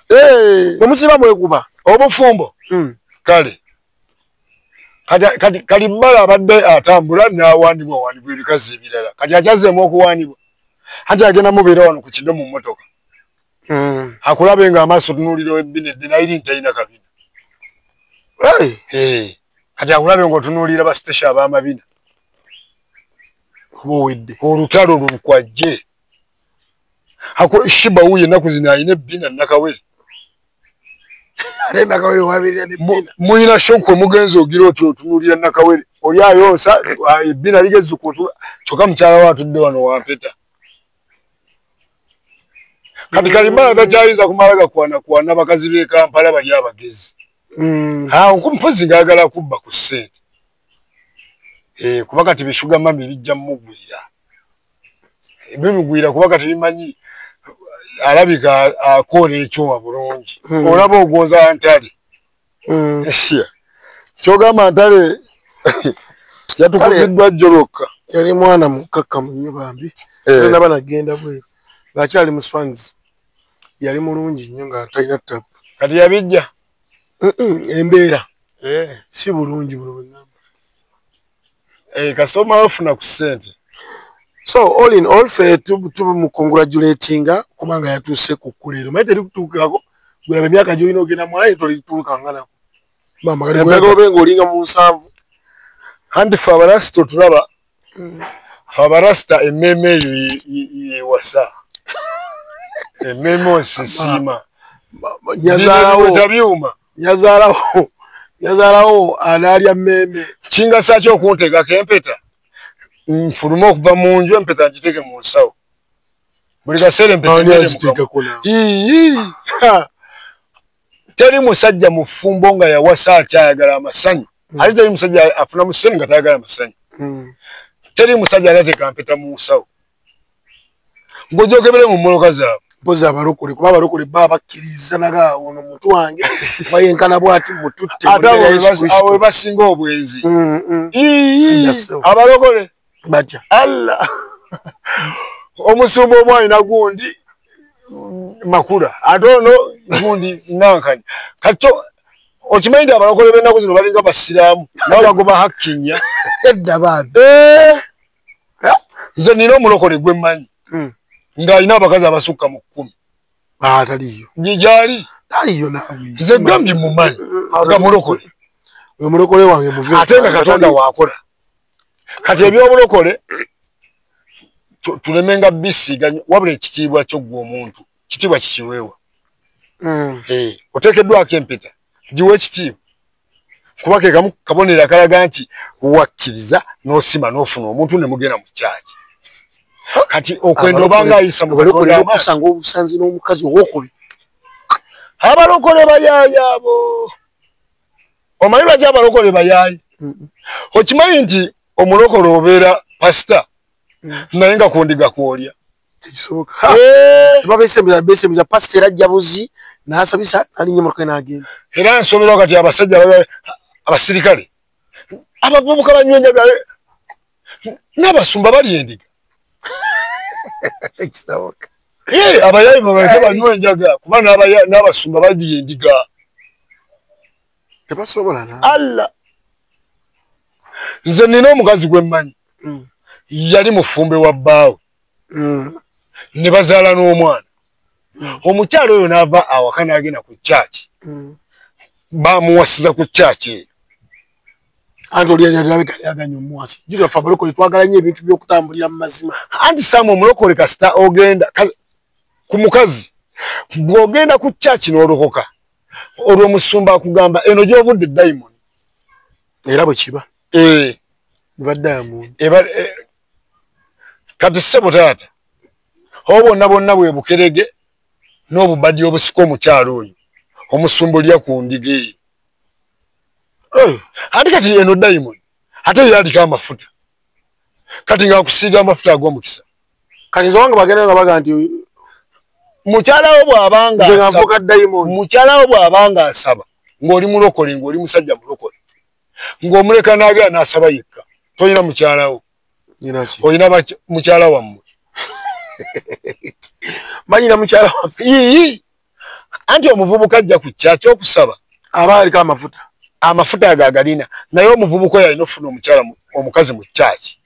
omusiba mwekuba obufumbo kale kati Kalibala abadde atambula n'awaanibwa ebikazi ebirala kati akyazeemu okuwaanibwa anti agenda mubeera wano ku kiddo mu mmotoka akulabe ng'amaaso tunuulira ebbinedde nayiri ntalina kabina kati akulabe ng'otunuulira basitesha ab'amabina kuba owedde olutalo lukwajje shiba wuye ennaku zino alina ebbina nakawere muyina shokwe mugenzi ogira oti otunuulira nakawere oli ayonsa ebbina ligezi kutula kyokka mukyala we atudde wano wampeta kati Kalibala takyayinza kumala gakwana bakazi b'e Kampala bali abagezi mpozi ngaagala kubba ku ssente kuba kati bishuga mami bijja mumugwira bimugwira kuba kati bimanyi alabika akola ekyuma bulungi olaba ogonza Ntale kyogamba Ntale yatukuziddwa jjolokka yali mwana mukakkamu nnyo bambi naba nagenda bweru ng'akyali mu Swans yali mulungi nnyo nga talina ttapu kati yabijja embeera si bulungi buno bwengamba kasoma ofuna ku ssente. So all in all fe tumukongratulatinga kubanga yatuuse ku kkulero naye terikutuukako gwerabe emyaka gy'olina ogenda mwala ye tolituukanganako mama kati bwegobe ng'olinga mu 7 anti fe abarasita otulaba fe abarasita emmeeme eyo yewasa emmeeme osisiima tabyuma yazaalawo anaalya mmembe kingasa ki okunteekako empeta nfulume okuva mu nju empeta ngiteeke mu nsawo buli kaseera empeta teri musajja mufumbo nga yawasa akyayagala amasanyu ate teri musajja afuna museni nga tayagala amasanyu teri musajja atateeka mpeta mu nsawo ng'ojokebere mu mmoloka zaabwe mpozi abalokole kuba abalokole baba bakkiriza nagaawo ono muntu wange bayenkana bwati mututte awe basinga obwenzi abalokole batya Allah omusumba omu alina gundi makula ate ono gundi nankani kati okimanyi nti abalokole b'ennaku zino balinga basiraamu nabo bagoba hakkinya edda baabi nze nina omulokole gwe mmanyi ng'alina abakazi abasukka mu 10 ataliyo gyali aliyo nawe nze gambye mumanyi nga mulokole oyo mulokole wange muve ate nga Katonda waakola kati ebyobulokole tulemenga bisiga wabula ekitiibwa kyo gwe omuntu kitiibwa kikiweewa oteekeddwako empeta giwe ekitiibwa kuba ke kamu kabonera kalaga nti wakkiriza n'osima n'ofuna omuntu ne mugenda mu kyaki kati okwenda obanga ayisa mu Katonda okusanga obusanzi n'omukazi owokubi abalokole bayaayi abo omanyi lwaki abalokole bayaayi okimanyi nti omulokole obeera pasita naye nga kundiga kwolya tekisoboka babesemeza pasita era ajjabuzi n'asabisa alinnya emmotoka n'agenda era nsoberwa kati abasajja abasirikale abavubuka banywenjaga n'abasumba balya endiga tekisoboka abayaayi babaleke banywenjaga kuba n'abasumba balya endiga tebasobola na alla nze nina omukazi gwe mmanyi yali mufumbe wa bbaawe ne bazaala n'omwana omukyalo oyo n'ava awaka n'agenda ku kyaki bamuwasiza ku kyaki eyo anti oliyaganya omuwasi girafa abalokole twagala nnyo ebintu by'okutambulira mu mazima anti saamu omulokole kasita ogenda ku mukazi bw'ogenda ku kyaki n'olokoka olwo omusumba akugamba eno gy'ovudde dayimoni era bwe kiba eba dayimoni kati ssebo taata obonna bonna bwe bukerege n'obubadde obusika omukyalo oyo omusumba olya ku ndiga eyo ate kati eno dayimoni ate yaliko amafuta kati ng'akusiiga amafuta ag'omukisa kati nze wange bagenda nga baga nti mukyalawo bw'abanga asaba ng'oli mulokole ng'oli musajja mulokole ng'omuleka n'agenda n'asaba yekka toyina mukyalawo oyina mukyala wammwe manyina mukyala waffe anti omuvubuka ajja ku kyaki okusaba aba aliko amafuta ago agalina naye omuvubuka oyo alina ofuna omukazi mu kyaki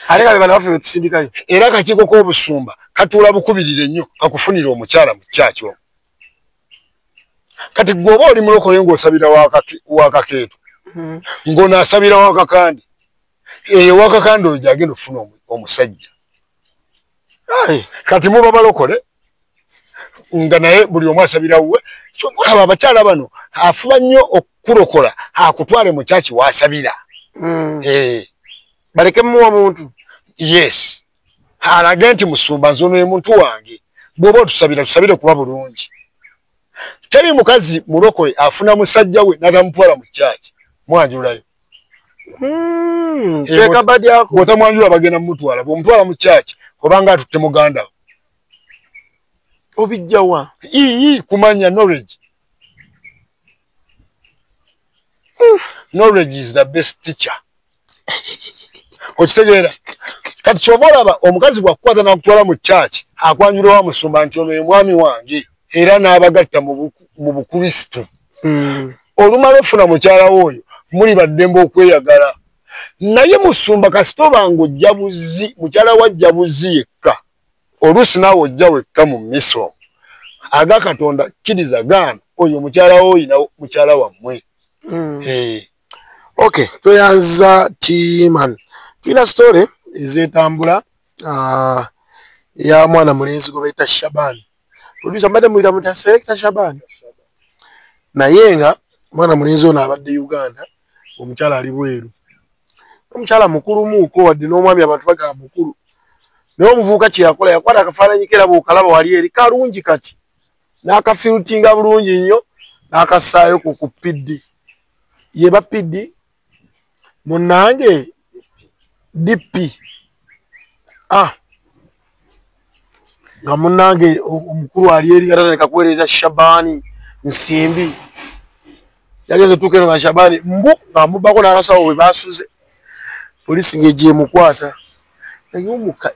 ate nga bebana baffe betusindikayo era akakiiko k'obusumba katuula bukubirire nnyo kakufunira omukyala mu kyaki omwo kati gwe oba oli mulokole ng'osabira wakakeeto ng'onaasabira wakakandi eyo wakakandi oyo gyagenda ofuna omusajja kati muba balokole nga naye buli omu asabira wuwe kyolaba abakyala bano afuba nnyo okulokola akutwale mu kyaki wasabira baleke muwa muntu yes alage nti musumba nzono ye muntu wange bw'oba tusabire kuba bulungi teri mukazi mulokole afuna musajja we n'atamutwala mu kyaki mwanjulayo bw'otamwanjula bagenda mumutwala bw'omutwala mu kyaki obanga atutte muganda we obijjawa kumanya knowledge knowledge is the best teacher okitegeera kati kyova olaba omukazi bw'akukwata n'akutwala mu kyaki akwanjula wa musumba nti ono ye mwami wange era n'abagatta mu bukrisitu olumala ofuna mukyala woyo muli baddembe okweyagala naye musumba kasita obanga ojja buzi mukyala wajja buzi yekka oluusi naawe ojja wekka mu miso aga Katonda kkiriza gaana oyo mukyala woyina mukyala wammwe okay toyanza timan tulina story ezetambula ya mwana mulenzi gwe bayita Shaban producer mbadde muyita muta selector Shaban naye nga mwana mulenzi ono abadde Uganda omukyala ali bweru omukyala mukulu muuko wadde n'omwami abantu bagamba mukulu naye omuvubuka kye yakola yakwata akafaananyi ke raba okalaba wali eri kalungi kati n'akafirutinga bulungi nnyo n'akassaayo ku piddi yeba piddi munnange DP nga munnange omukulu ali eri atatandika kuweereza Shabani nsimbi yageze tukeno nga Shabani mbu ng'amubbako n'akasawo bwe basuze polisi ng'ejje emukwata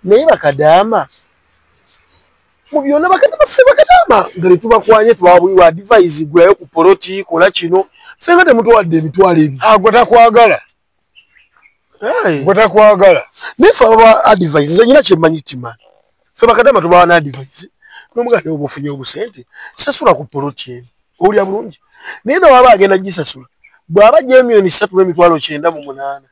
naye bakadaama mu byonna bakadaama ffe bakadaama nga tetubakwanye twabuyiwa advice gulayo ku poloti kola kino ffe nga temutuwadde emitwalo ebi gwe takwagala naye ffe ababa advice nze nyina kyemmanyi tima ffe bakadaama tubawa na advice n'omugane obufunye obusente sasula ku poloti olya bulungi naye waba agenda gisasula bw'aba million 3.9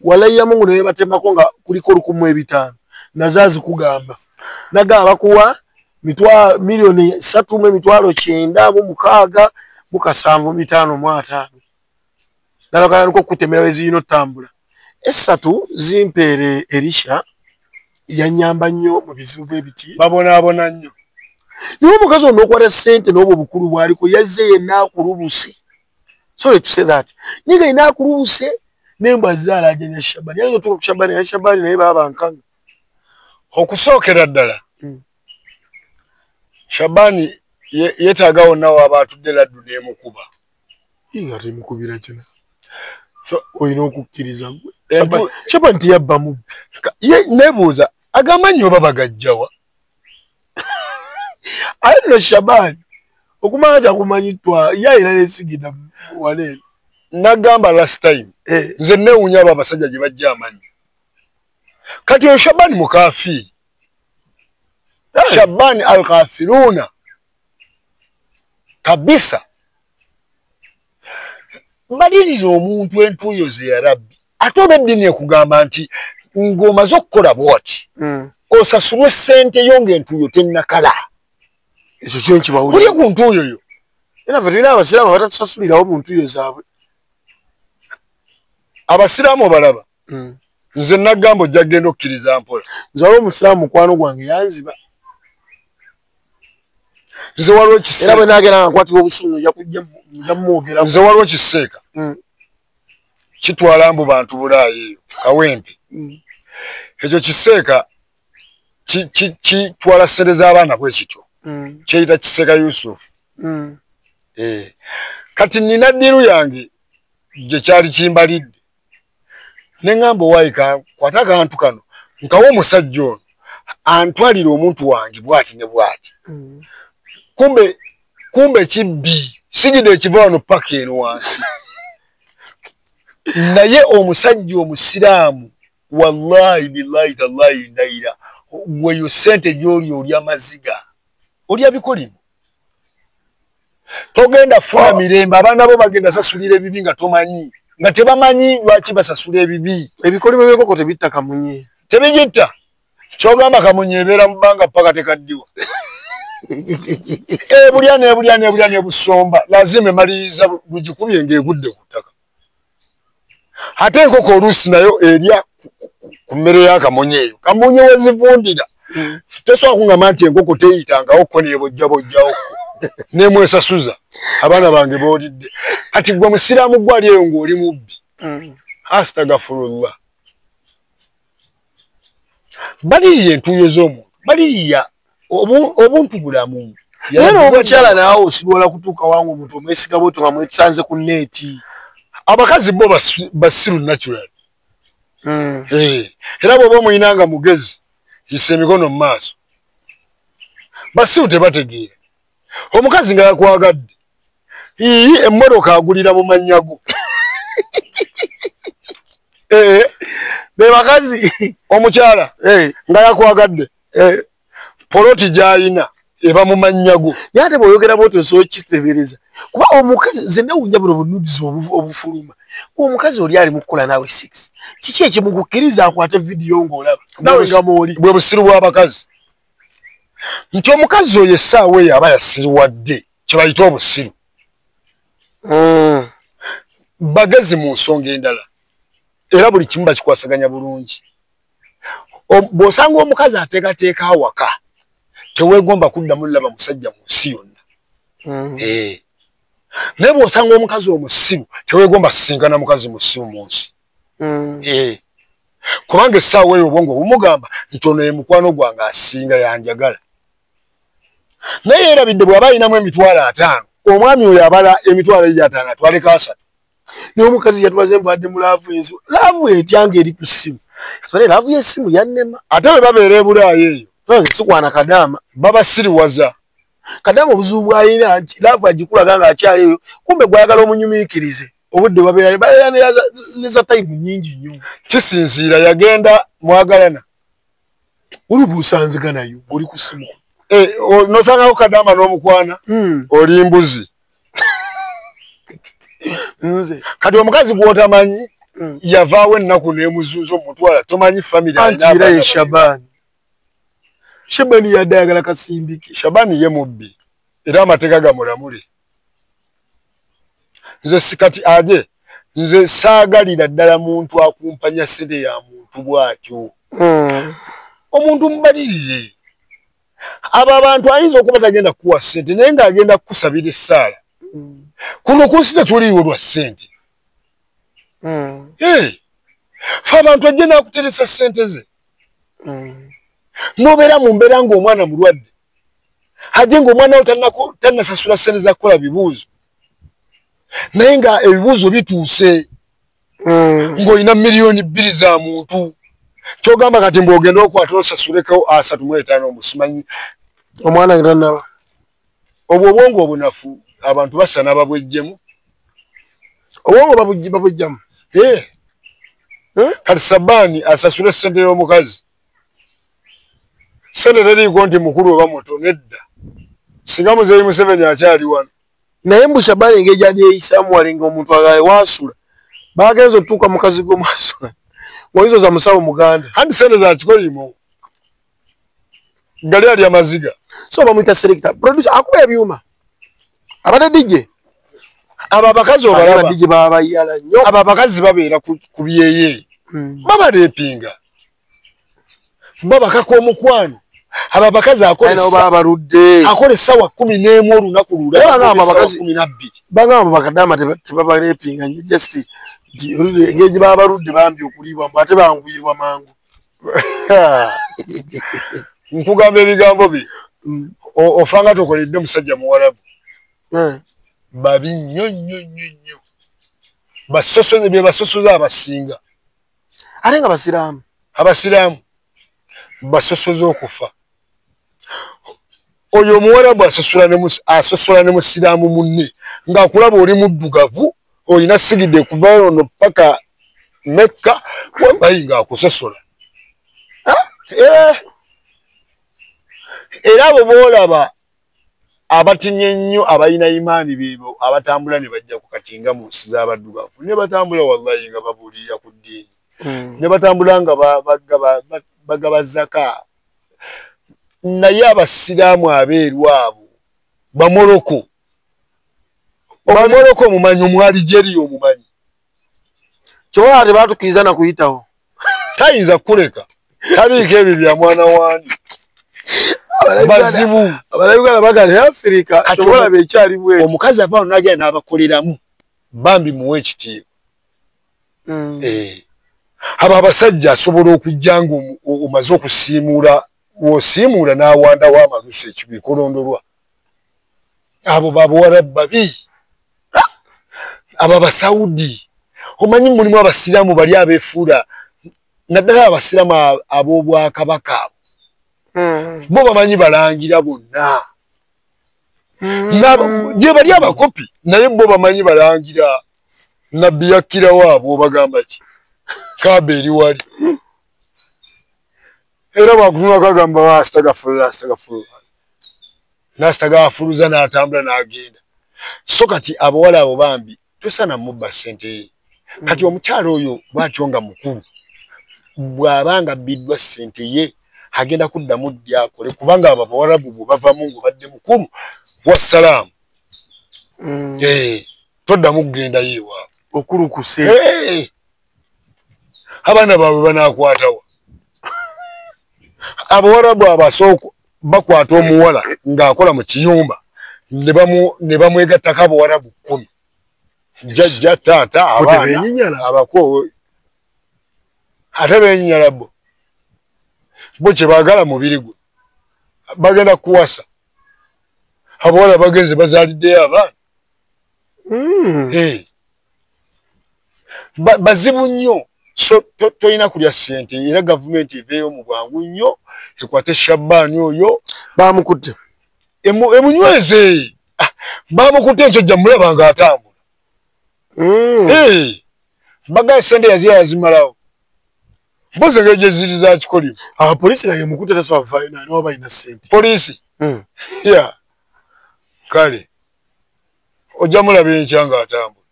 walayya mungu ne batemako nga kuliko 1,500 nazazi kugamba nagaba kuwa million 3.9 mu 5 nalakana nko kutemera wezino tambula esatu zimpere Elisha yanyamba nnyo mu bizibu by'ebiti babona nnyo niwo mukazi onokwata sente n'obwo bukulu bwaliko yazze yenna akulubuse sorry to say that niga ina akulubuse nembwa zaala ajenya Shabani yazo tuko Shabani naye baba nkanga okusookera ddala Shabani yetagawo nawo abatudde laddu n'emukuba inga temukubira kina oyina okukkiriza gwe Shabani tiyabba mubbi nebuuza agamba nnyo babagajjawa aye no Shabani okumanya takumanyitwa yayina nesigida wanene nagamba last time nze newunya abo abasajja gye bajja amanyi kati oyo Shabani mukafiri Shabani al-kafiruna kabisa balirira omuntu entuuyo ze ya Rabbi ate oba eddiini ekugamba nti ng'omaze okukola bwoti osasulwe ssente yo ng'entuuyo tennakala ekyo kyo nkibawulira uli ku ntuuyo yo era ffe tulina abasiraamu batatusasulirawo mu ntuuyo zaabwe abasiraamu balaba nze nagamba ojja kgenda okkiriza mpola nze waliwo omusiraamu mukwano gwange yanziba nze waliwo kiseera era bwe naagera nga nkwatibwa obusungu nja mumwogera nze waliwo kiseeka kitwala mbu bantu bulaayi eyo kawempe ekyo kiseeka kitwala ssente z'abaana bwe kityo kyeyita kiseeka Yusufu kati nina ddiru yange gye kyali kimbalidde ne ngamba owayika kwata akantu kano nkawa omusajja ono antwalira omuntu wange bwati ne bwati kumbe kibbi sigide ekiva wano paka eno wansi naye omusajja omusiraamu wallahi billahi tallahi ndaira gweyo sente gy'oli olya maziga olya bikolimu togenda funa mirembe abaana bo bagenda sasulira ebibi nga tomanyi nga tebamanyi lwaki basasula ebibi ebikolimu by'enkoko tebitta kamunye tebigitta kyogamba kamunye ebeera mu bbanga paka tekaddiwa bulya nebusomba lazima emaliriza lugikubye ng'egudde ku ttaka ate enkoko oluusi nayo erya ku mmere y'akamunye eyo kamunye wezivundira tesobola kungamba nti enkoko teyitangawo nebojjabojjawo nemwesasuza abaana bange boolidde kati gwe musiraamu gwali eyo ng'oli mubbi astagfirullah baliriya entuuyo z'omuntu baliriya obuntu bulamu naye n'omukyala naawe osobola kutuuka wange omuntu omwesiga bwotyo nga mwetusanze ku neeti abakazi bo basiru natural era bw'oba omuyinanga mugezi yisa emikono mu maaso basiru tebategeera omukazi nga yakwagadde emmotoka agulira mu mannyago be bakazi omukyala nga yakwagadde poloti gy'alina eba mu mannyago naye ate bw'oyogera bwotyo osobola okiteebereza kuba omukazi ze nawunya buno bunudizi obufuluma omukazi oli ali mu kukola naawe 6 kiki ekimukukkiriza akwate vidiyo ng'olaba nawe nga mwoli bwe busiru bw'abakazi nti omukazi oyo essaawa eyo aba yasiriwadde kye bayita obusiru bagezi mu nsonga endala era buli kimu bakikwasaganya bulungi bw'osanga omukazi ateekateeka awaka teweegomba kuddamu laba musajja mu nsi yonna naye bw'osanga omukazi omusiru teweegomba sisinkana mukazi musiru mu nsi kubanga essaawa eyo obwongo bumugamba nti ono ye mukwano gwange asinga yanjagala naye yerabidde bw'aba ayinamu emitwalo 5 omwami oyo abala emitwalo 5 atwaleko 3 naye omukazi yatwaza embwadde mu laavu ensi laavu etyanga eri ku ssimu sole laavu y'essimu yannema ate bwe babeera ebulaayi eyo tonze sikwana kadaama babasiriwaza kadaama obuzibu bw'alina nti laavu agikulaga nga akyali eyo kumbe gwayagala omunyumiikirize obudde babeera neza tayimu nnyingi nnyo kisinziira yagenda mwagalana olubuusanzika nayo oli ku ssimu nosanga okadama n'omukwana oli mbuzi kati omukazi gwotamanyi yavaawo ennaku n'emuzunza omutwala tomanyi famire antira ye Shabani yadde ayagala kasimbike. Shabani ye mubbi era amateeka gamulamule. Nze sikati aje nze saagalira ddala muntu akumpanya sente ya muntu bwatyo. Omuntu mubalirire. Aba abantu ayinza okuba tagenda kuwa sente naye ng'agenda kukusabira essaala. Kuno kunsita tuliiwo lwa sente. Fa abantu ajje n'akuteresa sente ze. Nobeera mu mbeera ng'omwana mulwadde. Ajje ng'omwana wo tannasasula sente za kukola bibuuzo. Naye nga ebibuuzo bituuse. Ng'olina miliyoni 2 za muntu. Kyogamba kati mbw'ogenda okwata osasuleko 35 omusimanyi. Omwana nga tannaba. Obwo obwongo obunafu abantu basana babwejjemu. Obwongo babujjamu. Kati Sabani asasule sente y'omukazi. Sente teriiko nti mukulu oba muto nedda. Singa Muzeeyi Museveni akyali wano. Naye mbu Shabani engeri gy'ali eyisaamu walinga omuntu agaye waasula. Baagenza otuuka mukazi gw'omwasula. Ng'oyizo za musawo Muganda. Anti sente za kikoliimo. Gali ali amaziga. So bamuyita selector. Producer akuba ebyuma. Abadde DJ. Aba abakazi obalaba. DJ baba yala nnyo. Aba abakazi babeera ku byeye. Baba leepinga. Baba kak'omukwano. Aba abakazi akole essawa 11 olunaku lula. Bagamba abakazi 12. Bagamba bakadama tebaba leepinga nnyo just engeri baba baludde bambi okuliibwa ate banguyirwa mangu. Nkugamba ebigambo bi. Ofanga tokoledde musajja muwalabu. Babi nnyo. Basosoza abasinga. Ate nga basiraamu. Abasiraamu basosoza okufa. Oyo muwalabu asosola ne musiraamu munne ng'akulaba oli muddugavu oyina sigidde kuva ono paka Mekka wambayi ng'akusosola. Era abo boolaba abatinye nnyo abalina imaani beebo abatambula ne bajja ku katinga mu nsi z'abaddugavu ne batambula wallahi nga babuulirira ku ddiini ne batambula nga bagaba zaka. Naye abasiraamu abeeru abo bamoroko omumoroko omumanyi omwalijeriya omumanyi kyowa ate baatukiriza na kuyitawo tayinza kuleka taliiko ebyo bya mwana wandi bazibu abalabigala bagala Afrika kyobalaba ekyali bwe omukazi ava ono n'agenda n'abakoleramu bambi muwe ekitiibwa. Abo abasajja asobola okujja nga omaze okusiimuula wosiimuula n'awanda w'amalusu ekibikolondolwa. Abo babuwalabu babi. Abo abasawudi omanyi mulimu abasiraamu bali abeefuula naddala abasiraamu ab'obwakabaka abo. Bo bamanyi balangira bonna. Gye bali abakopi naye bo bamanyi balangira. Nabbi yakkirawo abo bagamba ki? Kaaba eri wali. Era bwakutunula kagamba astagfirullah. N'astagfiruza n'atambula n'agenda. So kati abawala abo bambi tosana mubba ssente ye. Kati omukyala oyo bw'atyo nga mukulu bw'abanga abbiddwa ssente ye agenda kuddamu ddi akole kubanga abo abawalabu bwe bavamu ng'obadde mukulu wassalaamu. Toddamu kugenda ye ewaabwe. Okulukuse. Abaana baabwe banaakwatawa. Abawalabu abasooka bakwata omuwala ng'akola mu kiyumba ne bamwegattako abawalabu 10. Jjajja, taata, abaana, abakoowe. Ate beenyinyala bo. Bo kye baagala mubiri gwe. Bagenda kuwasa. Abawala bagenze bazaaliddeyo abaana. Bazibu nnyo. So toyina kulya ssente era gavumenti eveeyo mu bwangu nnyo ekwate Shabani oyo baamukutte emunyweze baamukutte ensojja mulaba ng'atambula. Bagaa ssente yazimalawo mpozi engeri gye ziri za kikolimu. Poliisi naye mukutte tasobola kuvaayo naye n'oba balina ssente. Poliisi ya kale ojja mulabira enkyanga atambula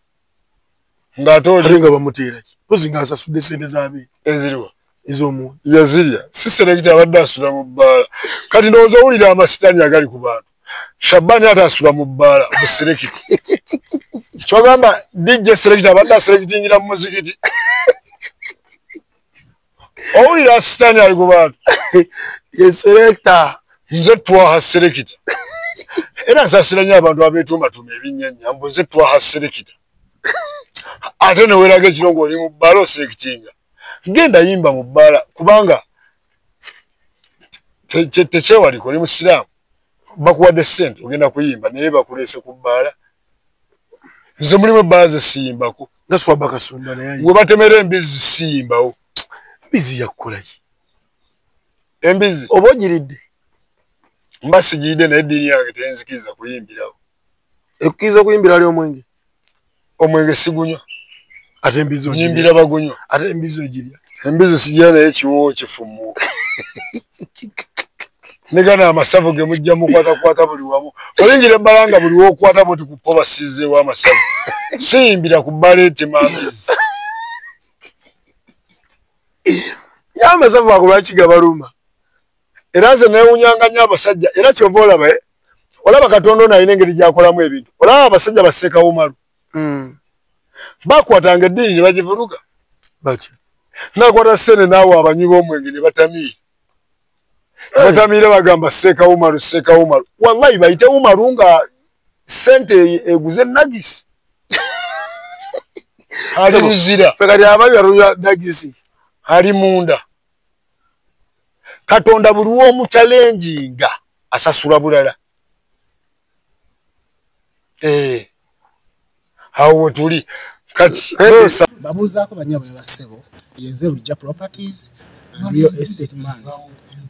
ng'atoli nga bamuteera ki pozi ng'asasudde sente z'abe eziriwa ez'omuntu yazirya si selekita abadde asula mu bbaala kati ndowooza owulira amasitaani agali ku bantu Shabani ate asula mu bbaala mu selekita kyogamba dijja selekita abadde aselekitingira mu muzikiti owulira asitaani ali ku bantu ye selekita nze twaha selekita era nsasira nnyo abantu abeetuumatuma ebinnyanja mbu nze twaha selekita ate neweraga ekiro ng'oli mu bbaala oselekitinga genda yimba mu bbaala kubanga tekyewaliko oli musiraamu bakuwadde ssente ogenda kuyimba naye bakuleese ku bbaala nze mulimu ebbaala ze siyimbako gaswaba kasumba naye we batemera embizi siyimbawo embizi yakkolaki embizi oba ogiridde mba sigiridde naye eddiini yange tenzikiriza kuyimbirawo ekkiriza okuyimbira ali omwenge omwenge sigunywa ate embizi nyimbira bagunywa ate embizi ogirya embizi sijira naye kiwoowo kifumuuka negana amasavu ge mujja mukwatakwata buli wamu olingira ebbala nga buli wookwata boti ku po basiizeewo amasavu siyimbira ku bbala etema amazzi ye amasavu ako lwaki gabaluma era nze neewunyanga nnyo abasajja era kyova olaba Katonda ono alina engeri gy'akolamu ebintu olaba abasajja basseekawumalu bakwatanga eddiini ne bagivuruga batya nakwata ssente naawe abanywi b'omwenge ne batamiira batamiira bagamba seekawumalu wallahi bayite wumalu nga ssente eguze nagisi ali muzira fe kati ababyalulya nagisi ali munda Katonda buli w'omukyalenjinga asasula bulala awo wetuli kati babuuzaako banyabo ne bassebo yenze Lujja Properties real estate man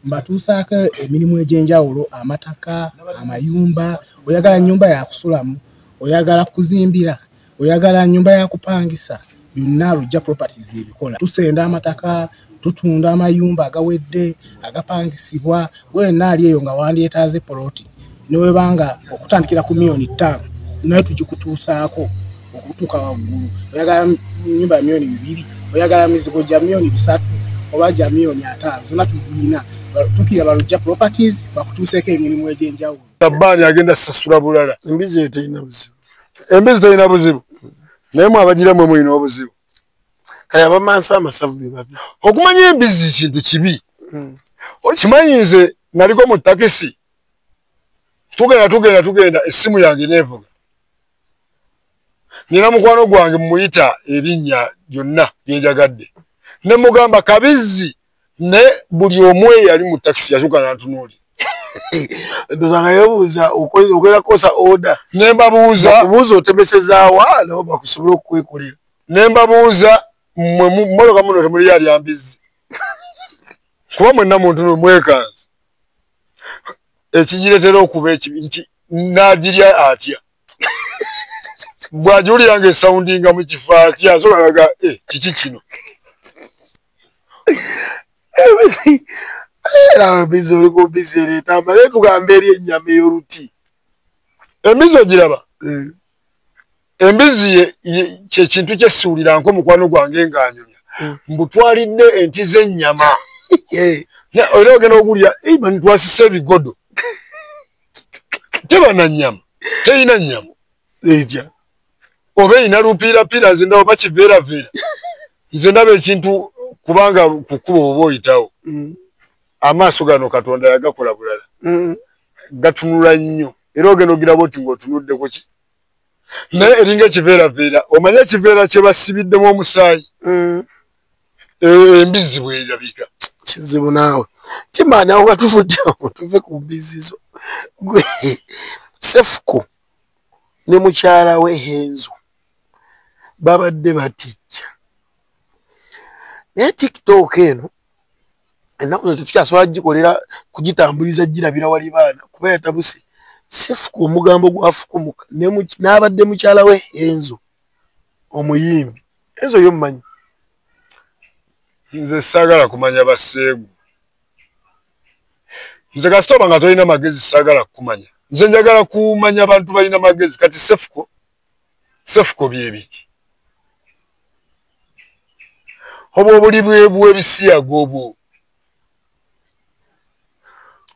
mbatuusaako emirimu egy'enjawulo amataka amayumba oyagala nnyumba yakusulamu oyagala kuzimbira oyagala nnyumba yakupangisa byonna Lujja Properties ebikola tusenda amataka tutunda amayumba agawedde agapangisibwa gwenna ali eyo nga wandyetaaze poloti newebanga okutandikira ku $5,000,000 naye tugikutuusaako okutuuka waggulu oyagala nnyumba ya $2,000,000 oyagala mizigo gya $3,000,000 oba gya $5,000,000 zonna tuziina tukira Lujja Properties bakutuuseeko emirimu egy'enjawulo Shabani agenda sasula bulala embizi terina buzibu embizi terina buzibu naye mwe abagiramu mulina obuzibu kale abamansa amasavu bebabyo okumanya embizi kintu kibi okimanyi nze naliko mu takisi tugenda essimu yange neevuga nina mukwano gwange mumuyita erinnya lyonna lyenjagadde ne mugamba kabizzi ne buli omu eyali mu takisi yasuka nantunuuli ndoza nga yebuuza okwera kosa oda ne mbabuuza kubuuza otemesezaawa nabo bakusobola okukwekolera ne mbabuuza mmwe mumoloka muno temuli yali ambizi kuba mwenna muntu mwekanza ekigiretera okuba ekibi nti naagirya atya bw'agiwuliranga esawundinga mu kifo atya asobola kiki kino era embizi oli ku mbizi ereetamba naye tugamba eri ennyama ey'oluti embizi ogiraba embizi kyekintu kyesiwulira nko mukwano gwange ng'anyumya mbutwalidde enti z'ennyama era ogenda ogulya mani twasise ebigodo teba na nnyama teyina nnyama etya oba eyina lupiirapiira nze ndaba oba kiveeraveera nze ndaba ekintu kubanga kukuba oba oyitawo amaaso gano Katonda yagakola bulala gatunula nnyo era ogenda ogiraba oti ng'otunudde ku ki naye eringa ekiveeraveera omanye ekiveera kye basibiddemu omusaayi embizi bwerabika kizibu naawe kimaani awo nga tuvuddewo tuve ku mbizi zo gwe Sefuko ne mukyala we Henzo babadde batijja naye TikTok eno ennaku zo tetukyasobola gikolera kugitambuliza girabira wali baana kuba yatabuse Sefuko omugambo gwafukumuka n'abadde mukyala we Henzo omuyimbi Henzo yomumanyi nze saagala kumanya baseegu nze kasitoba nga tolina magezi sagala kumanya nze njagala kumanya abantu balina magezi kati sefuko byebiki obwo buli bwebisiyago obwo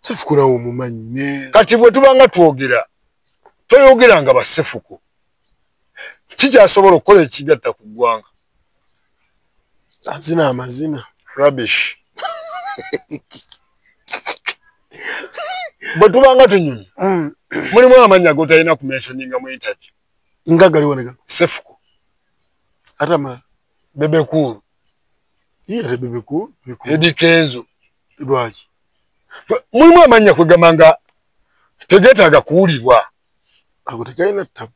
sefuko nawo omumanyi kati bwe tubanga twogera toyogera nga basefuko kikyasobola okukola ekigatta ku ggwanga azina amazina rubbish bwe tubanga tunyumya mulimu amanya gotalina ku mentioninga mu interview nga galiwoneka sefuko atama bebekulu yere bebekulu Eddie Kenzo lwaki mulimu amanya kwegamba nga tegeetaaga kuwulirwa ago tegalina tabu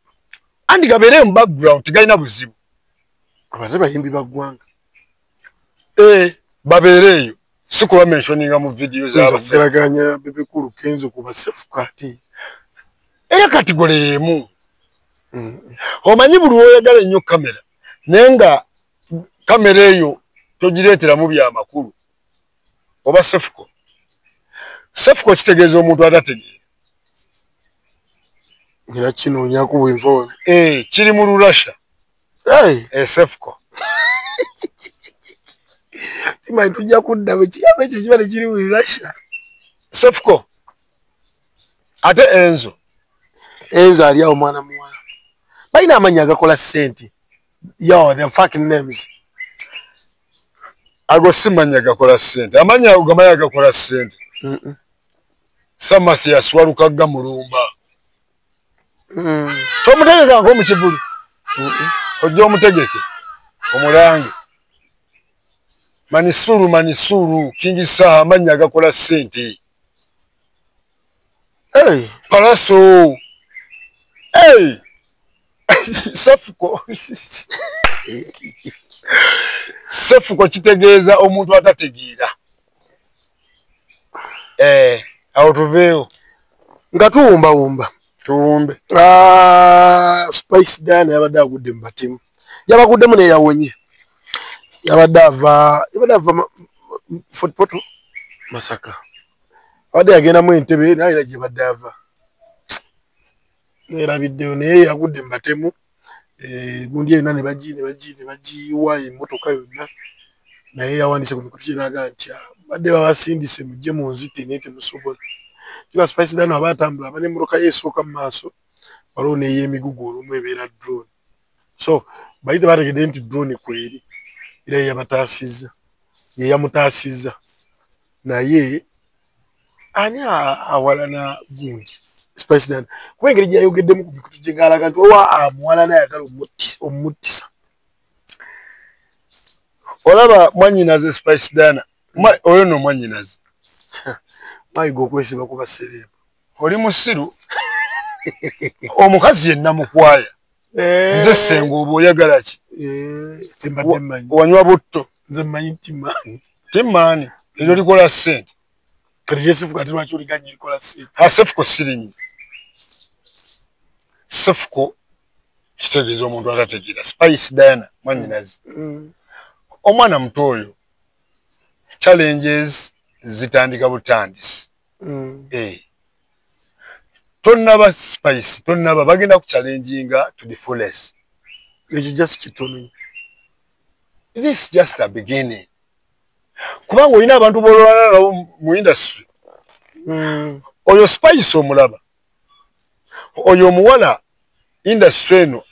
andi gabeere mu background tegalina buzibu abate bayimbi baggwanga babeereeyo si kuba mentioninga mu video z'abageraganya bebekulu Kenzo kuba sefuko ate era kategole y'emu omanyi buli oyagala ennyo kamera naye nga kamera eyo togireeteramu byamakulu oba sefuko kitegeeza omuntu atategeera era kinoonyako bwenva kiri mu lulasha sefuko timanyi tujja kudda bwekiyamba ekyo kiba tekiri mu lulasha sefuko ate enzo ali awo mwana muwala balina amanya agakola ssente the fucking names ago simanya gakola ssente amanya ago gamanya agakola ssente Samathias Walukagga Mulumba tomutegeka ngo mu kibulu ojja omutegeke omulange manisuru kingisa amanya agakola ssente palaso sefuko kitegeeza omuntu atategeera awo tuveewo nga tuwumbawumba tuwumbe Spice Dana yabadde agudde mu batemu yabaguddemu naye yawonye yabadde ava Fort Portal Masaka abadde yagendamu Entebbe naye era gye badde ava nerabiddeyo naye yagudde mu batemu gundi yonna ne bagiwa emmotoka yonna naye yawandise ku mikutu gyeraga nti badde babasindise mujje mu nzite naye temusobola kiba Spice Dana aba atambula aba n'emmotoka ye esooka mu maaso waliwo n'ey'emigugu olumu ebeera drone so bayite bategedde nti drone kweri era yeyabataasizza yeyamutaasizza naye ani awalana gundi Spice Dana kuba engeri gyayogeddemu ku mikutu gye ng'alaga nti owa amuwalana ayagala omuttisa olaba mwanyinaze Spice Dana oyo no mwanyinaze mayiga okwesiba kuba serebu oli musiru omukazi yenna mukwaya nze senga oba oyagala ki wanywa butto nze mmanyi timmaani eryo likola ssente kati yesefuko ate lwaki oliganya erikola ssente sefuko sirinyi sefuko kitegeeza omuntu atategeera Spice Dana mwanyinaze omwana muto oyo challenges zitandika butandisi tonnaba Spice tonnaba bagenda ku challenginga to the fullest ekyo just kitono this is just a beginning kubanga olina abantu boolwana nabo mu industry oyo Spice omulaba oyo omuwala industry eno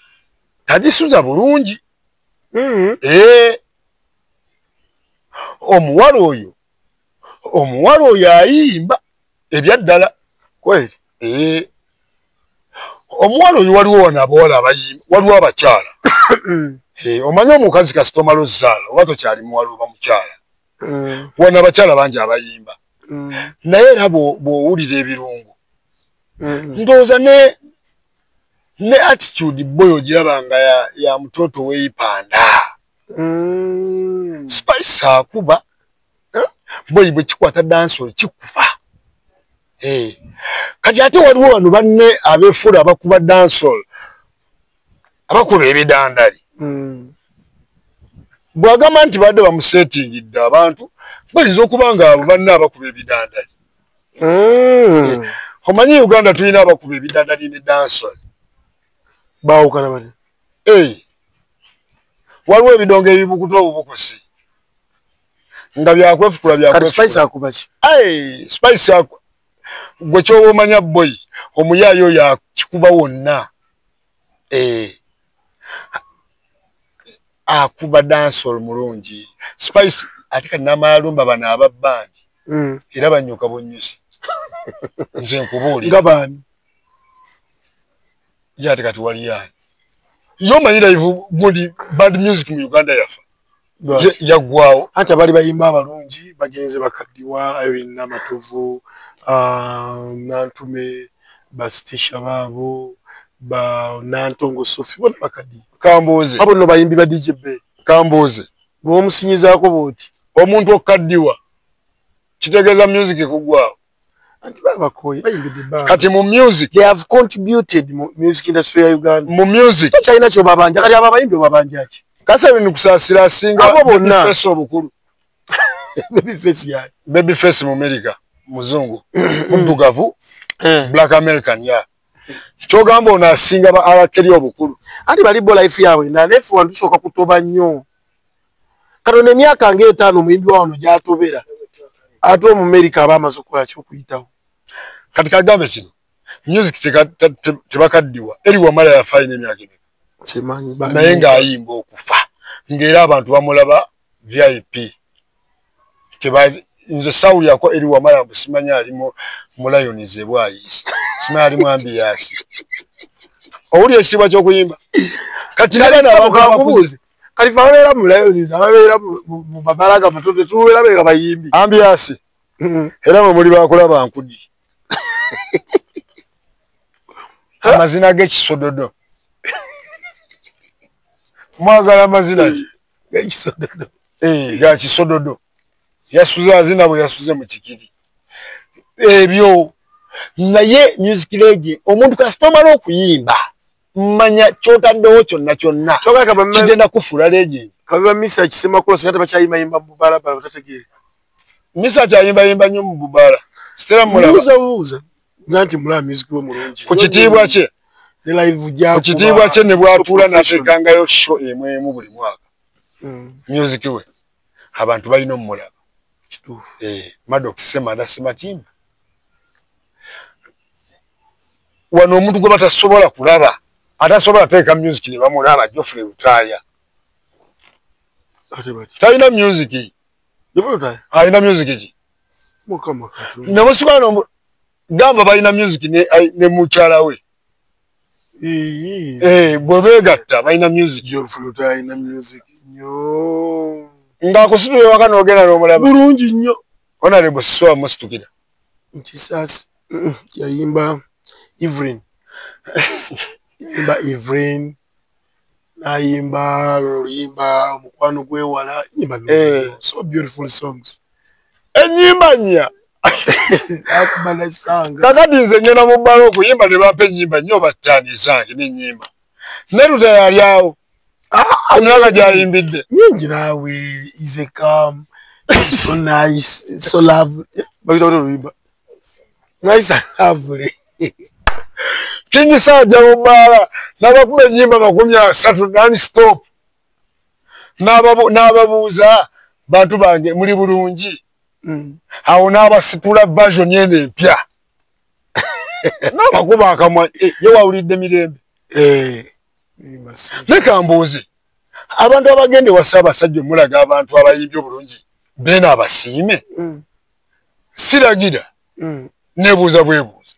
tagisuza bulungi omuwala oyo ayimba ebyaddala kweri omuwala oyo waliwo wano abawala abayimba waliwo abakyala omanyi omukazi kasitomala ozzaala oba tokyali muwala oba mukyala wano abakyala bangi abayimba naye era bw'owulira ebirungo ndowooza ne attitude boy ogirabanga ya mutoto w'eyipanda Spice akuba boy bwe kikwata dansol kikufa kati ate waliwo wano banne abeefula abakuba dansol abakuba ebidandali bw'agamba nti badde bamusetingidde abantu bayinza okuba nga abo banne abakuba ebidandali Omanyi Uganda tulina abakuba ebidandali ne dancehall. Baawukana bati. Waliwo ebidongo ebibukuta obubukusi. Nga byakwefukula byakwefukula. Kati Spice akuba ki? Spice akuba. Gwe ky'oba omanya boy, omuyaayo yakikuba wonna. Akuba dancehall mulungi. Spice ate kati n'amayalumba bano ababbandi. Era banyuka bonnyusi. Nze nkubuulira. Nga baani? Ye ate kati wali yaani. Yomanyi live good bad music mu Uganda yafa. Yaggwawo. Anti abali bayimba abalungi bagenze bakaddiwa Irene Namatovu, Nantume, Bastisha baabo, Nantongo Sophie bona bakaddiwa. Kambuuze. Abo nno bayimbi ba DJ B. Kambuuze. Bw'omusinyizaako bw'oti. Omuntu okaddiwa. Kitegeeza music kuggwawo. Anti babakoye bayimbidde bba. Kati mu music. They have contributed mu music industry ya Uganda. Mu music. China kyo babanja kati ababayimbi babanja ki? Kasa bino kusaasira asinga abo bonna. Babyface obukulu. Babyface yaani. Babyface mu America. Muzungu. Muddugavu. Black American ya. Kyogamba ono asinga ba alakeri obukulu. Anti balibo life yawe na nefu wantusooka kutoba nnyo. Kano emyaka ng'etaano muyimbi wano gyatobera. Ate mu America abamaze okukola ky'okuyitawo. Kati kagambe kino. Music tebakaddiwa. Eri Wamala yafayina emyaka emeka. Simanyi naye ng'ayimba okufa. Ng'era abantu bamulaba VIP. Nze sawulyako Eri Wamala mbu simanyi ali mu Lions bwayise. Simanyi ali mu Ambiance. Owulira ekitiibwa ky'okuyimba. Kati nakubuuze. Kati fe ababeera mu Lions ababeera mu mabalaga amatote tubeera bega bayimbi. Ambiance. Era mwe muli bakulaba nkudi. Amazina g'ekisododo. Mwagala amazina ki? G'ekisododo. Ga kisododo. Yasuze azina bwe yasuze mu kikiri. Ebyo naye music legend omuntu kastomala okuyimba mmanya kyotaddewo kyonna kigenda kufula legend. Kabiba misa kisema kulo singate bakyayimbayimba mu barabara batategeere. Misa kyayimbayimba nnyo mu bubala. Stella mulaba. Buuza. Nganti mula music wo mulungi. Ku kitiibwa kye. Ne live gya ku kitiibwa kye ne bwatuula n'ateekangayo show emu buli mwaka. Music we. Abantu balina omulaba. Kituufu. Maddox Semanda Sematimba. Wano omuntu gwe batasobola kulaba. Atasobola teeka music ne bamulaba Geoffrey Utaya. Talina music. Alina music ki? Mukama katu. Ne musigano gamba balina music ne mukyala we. Bwe beegatta balina music. Geoffrey Utaya alina music nnyo. Ng'akusitula ewaka n'ogenda n'omulaba. Bulungi nnyo. Honorable Soa musitukira. Nkisasi. Yayimba Evelyn. Yayimba Evelyn. Nayimba oluyimba omukwano gwewala. Nyimba so beautiful songs. Ennyimba nnya. Akubala sanga. Kakati nze ngenda mu bbala okuyimba ne bampa ennyimba nnyo battaani zange n'ennyimba. Neruta yali awo. Omulaka gy'ayimbidde. Nyingi naawe is a calm, so nice, so lovely. Bagita oluyimba. Nice and lovely. Kingi Sajja mu bbaala n'abakuba ennyimba 30 non-stop. N'ababuuza bantu bange muli bulungi. Awo n'abasitula version eno empya. N'abakuba akamwa ye wawulidde mirembe. Leka mbuuze. Abantu abagende wa Ssaabasajja mulaga abantu abayimbi obulungi beena abasiime. Siragira. Nebuuza bwebuuza.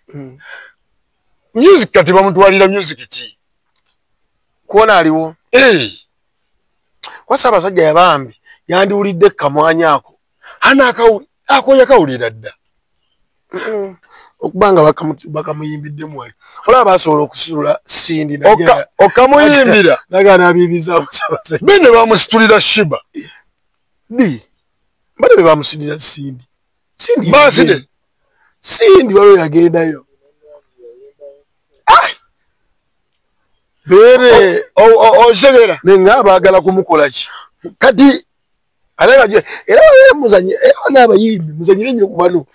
Music kati bamutwalira music ki? Kuona aliwo. Kwa Ssaabasajja yabambi yandiwulidde kamwanya ako. Ako yakawulira dda. Okubanga bakamuyimbidde mwali. Olaba basobola okusitula Sindi okamuyimbira. Nagana abibiza Ssaabasajja. Bene bamusitulira Shiba. Bane bamusitulira Sindi. Sindi. Baside. Sindi waliwo yagendayo. Bere osegera nenga baagala kumukola ki? Kati Alaga era muzanyi era n'abayimbi muzanyire nnyo kubano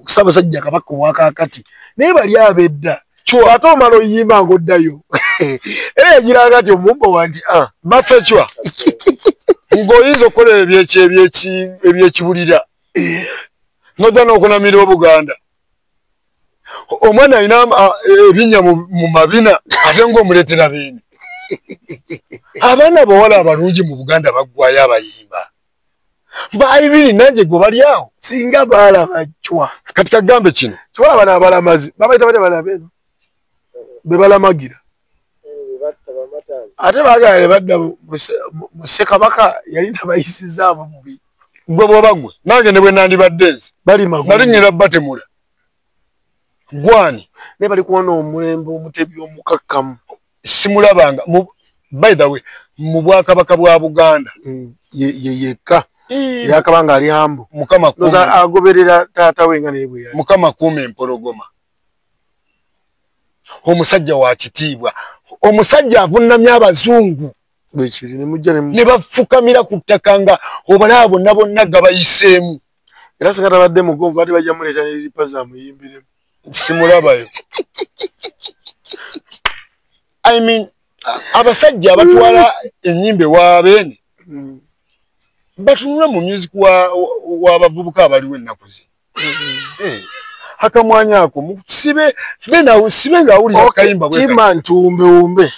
Ssaabasajja Kabaka wakakati naye bali abedda chwa ate omala oyimba ng'oddayo era yagiraga ati omumbo wanti bafe chwa ng'oyinza okukola ebyekibulira nojja n'okunamira Obuganda omwana alina ebinnya mu mabina ate ng'omuleetera beene abaana bawala abalungi mu Buganda baggwayo abayimba baayibiri nange gwe bali awo singa baalaba chwa kati kagambe kino kiwala bana abalamazi babayita bane bana beeno be balamagira ate baagala badda mu Ssekabaka yali tabayisizaamu mubi gwe bw'oba gwe nange ne bwe nandibadde nze bali magulu nali ngenda batemula gwani ne bali kuwona omulembe omutebi omukakkamu simulabanga by the way mu Bwakabaka bwa Buganda yekka yakabanga ali hambo Mukama kuza agoberera taata wenga ne bwe Mukama kuuma empologoma omusajja wa kitiibwa omusajja avunnamya abazungu bekiri ne mujja ne bafukamira ku ttaka nga obalaba bonna bonna gabayiseemu era singa tabadde mugonvu ate bajja muleeta n'eripa za muyimbiremu simulabayo I mean abasajja abatwala ennyimbe waabeene batunula mu music w'abavubuka abaliwo ennaku zino akamwanya ako musibe nga awulira kayimba kima ntumbewumbe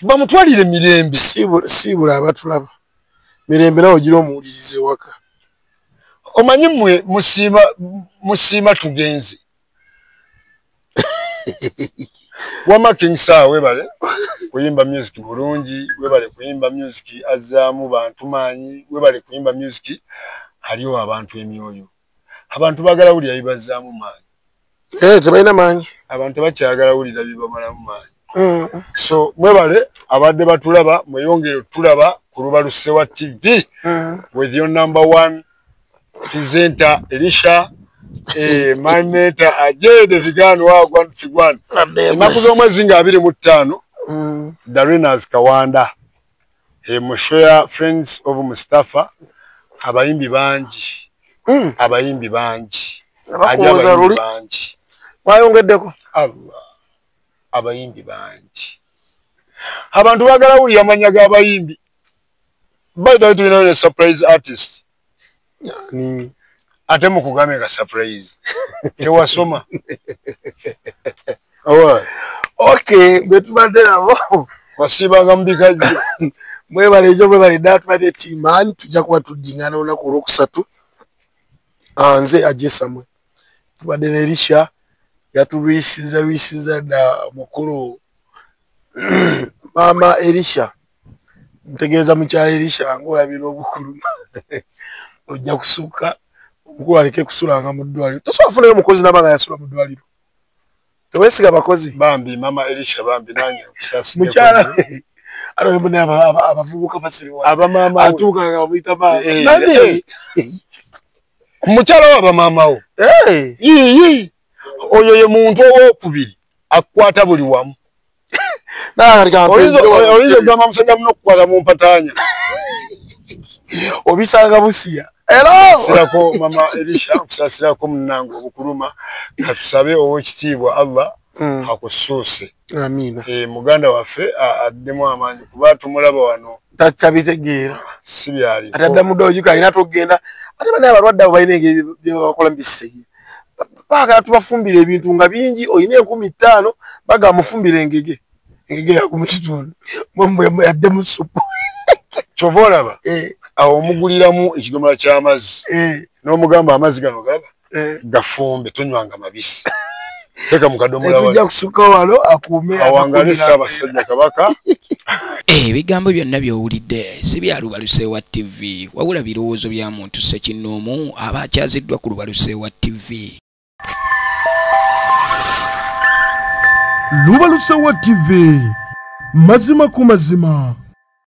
bamutwalire mirembe siibula abatulaba mirembe nawe ogira omuwuliriza ewaka omanyi mmwe musiima tugenze wama King Sir webale kuyimba music bulungi webale kuyimba music azaamu bantu maanyi webale kuyimba music haliwo abantu emyoyo abantu bagala wulira bibazaamu maanyi tebalina maanyi abantu bakyagala wulira bibamalamu maanyi so mwebale abadde batulaba mweyongere tulaba ku Lubalusewa TV with your #1 presenter Elisha my mentor Ajede Vigano wagwa Figwan ennaku z'omwezi nga 25 Darinas Kawanda Mushoya Friends of Mustafa abayimbi bangi abayimbi bangi abayimbi bangi wayongeddeko abayimbi bangi abantu bagala wulira amanya g'abayimbi by the way tulina ne surprise artist ate mukugame nga surprise tewasoma okay betubadde nabo wasiibanga mubikajja mwebale ejo mwebale dda tubadde tiimaani tujja kuba tuddingana olunaku olwokusatu nze ajesamwe tubadde ne Elisha yatulwisiza dda mukulu mama Elisha ntegeeza mukyala Elisha ng'olabira obukuluma ojja kusukka omukulu aleke kusulanga mu ddwaliro tosobola kufunayo omukozi nabanga yasula mu ddwaliro teweesiga bakozi bambi mama Elisha bambi nange okusaasira mukyala ate mbona abavubuka basiriwa abamaama atuuka nga bamuyita maama mukyala w'abamaamawo oyo ye muntu owokubiri akukwata buli wamu oyinza ogamba musajja muno okukwata mu mpataanya obisanga busiya sirako mama Elisha okusaasirako munnange obukuluma katusabe ow'ekitiibwa Allah akusuuse amiina muganda waffe addemu amaanyi kuba tumulaba wano tatabitegeera si byali atadda mudde ojuka alina togenda ate bana abalwadde abo balina engeri byebakola mbiseye baagala tubafumbira ebintu nga bingi olina 15,000 baga mufumbira engege yaku mu kitundu yadde mu supu kyova olaba awo omuguliramu ekidomola ky'amazzi n'omugamba amazzi gano galaba gafumbe tonywanga mabisi teka mu kadomola tujja kusukka wano akuume awangale Ssaabasajja Kabaka ebigambo byonna by'owulidde si bya Lubalusewa TV wabula birowoozo bya muntu ssekinnoomu aba akyaziddwa ku Lubalusewa TV. Lubalusewa TV mazima ku mazima.